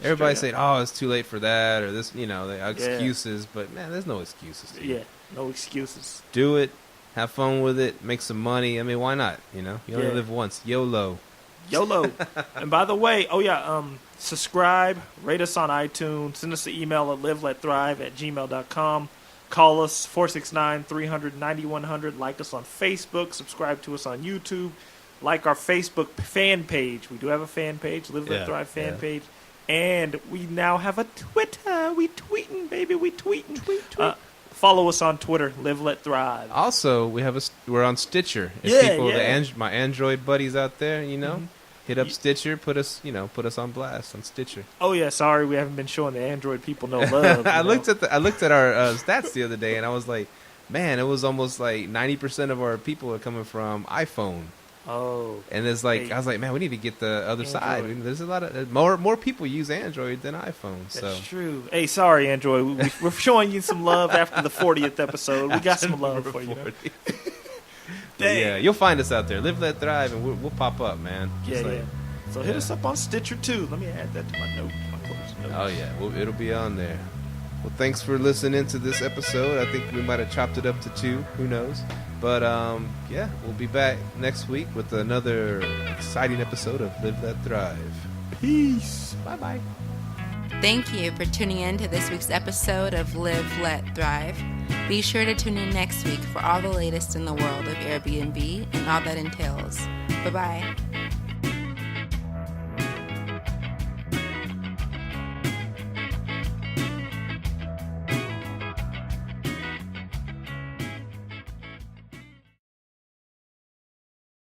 Everybody saying, oh, it's too late for that, or this, excuses. But, man, there's no excuses. Yeah, no excuses. Do it. Have fun with it. Make some money. I mean, why not? You only live once. YOLO. And by the way, subscribe, rate us on iTunes, send us an email at liveletthrive@gmail.com. Call us 469-300-9100. Like us on Facebook. Subscribe to us on YouTube. Like our Facebook fan page. We do have a fan page, Live Let Thrive fan page. And we now have a Twitter. We tweet tweeting, baby. We tweeting. Tweet. Follow us on Twitter, Live Let Thrive. Also, we're on Stitcher. If my Android buddies out there, hit up Stitcher, put us on blast on Stitcher. Oh yeah, sorry we haven't been showing the Android people no love. I looked at our stats the other day, and I was like, man, it was almost like 90% of our people are coming from iPhone. Oh. And it's like, I was like, man, we need to get the other side. I mean, there's a lot of more people use Android than iPhone. That's true. Hey, sorry, Android. We're showing you some love after the 40th episode. We got some love for you. Yeah, you'll find us out there. Live, Let Thrive, and we'll pop up, man. So hit us up on Stitcher too. Let me add that to my note. My close note. Oh yeah, it'll be on there. Well, thanks for listening to this episode. I think we might have chopped it up to 2. Who knows? But, we'll be back next week with another exciting episode of Live, Let Thrive. Peace. Bye-bye. Thank you for tuning in to this week's episode of Live, Let Thrive. Be sure to tune in next week for all the latest in the world of Airbnb and all that entails. Bye-bye.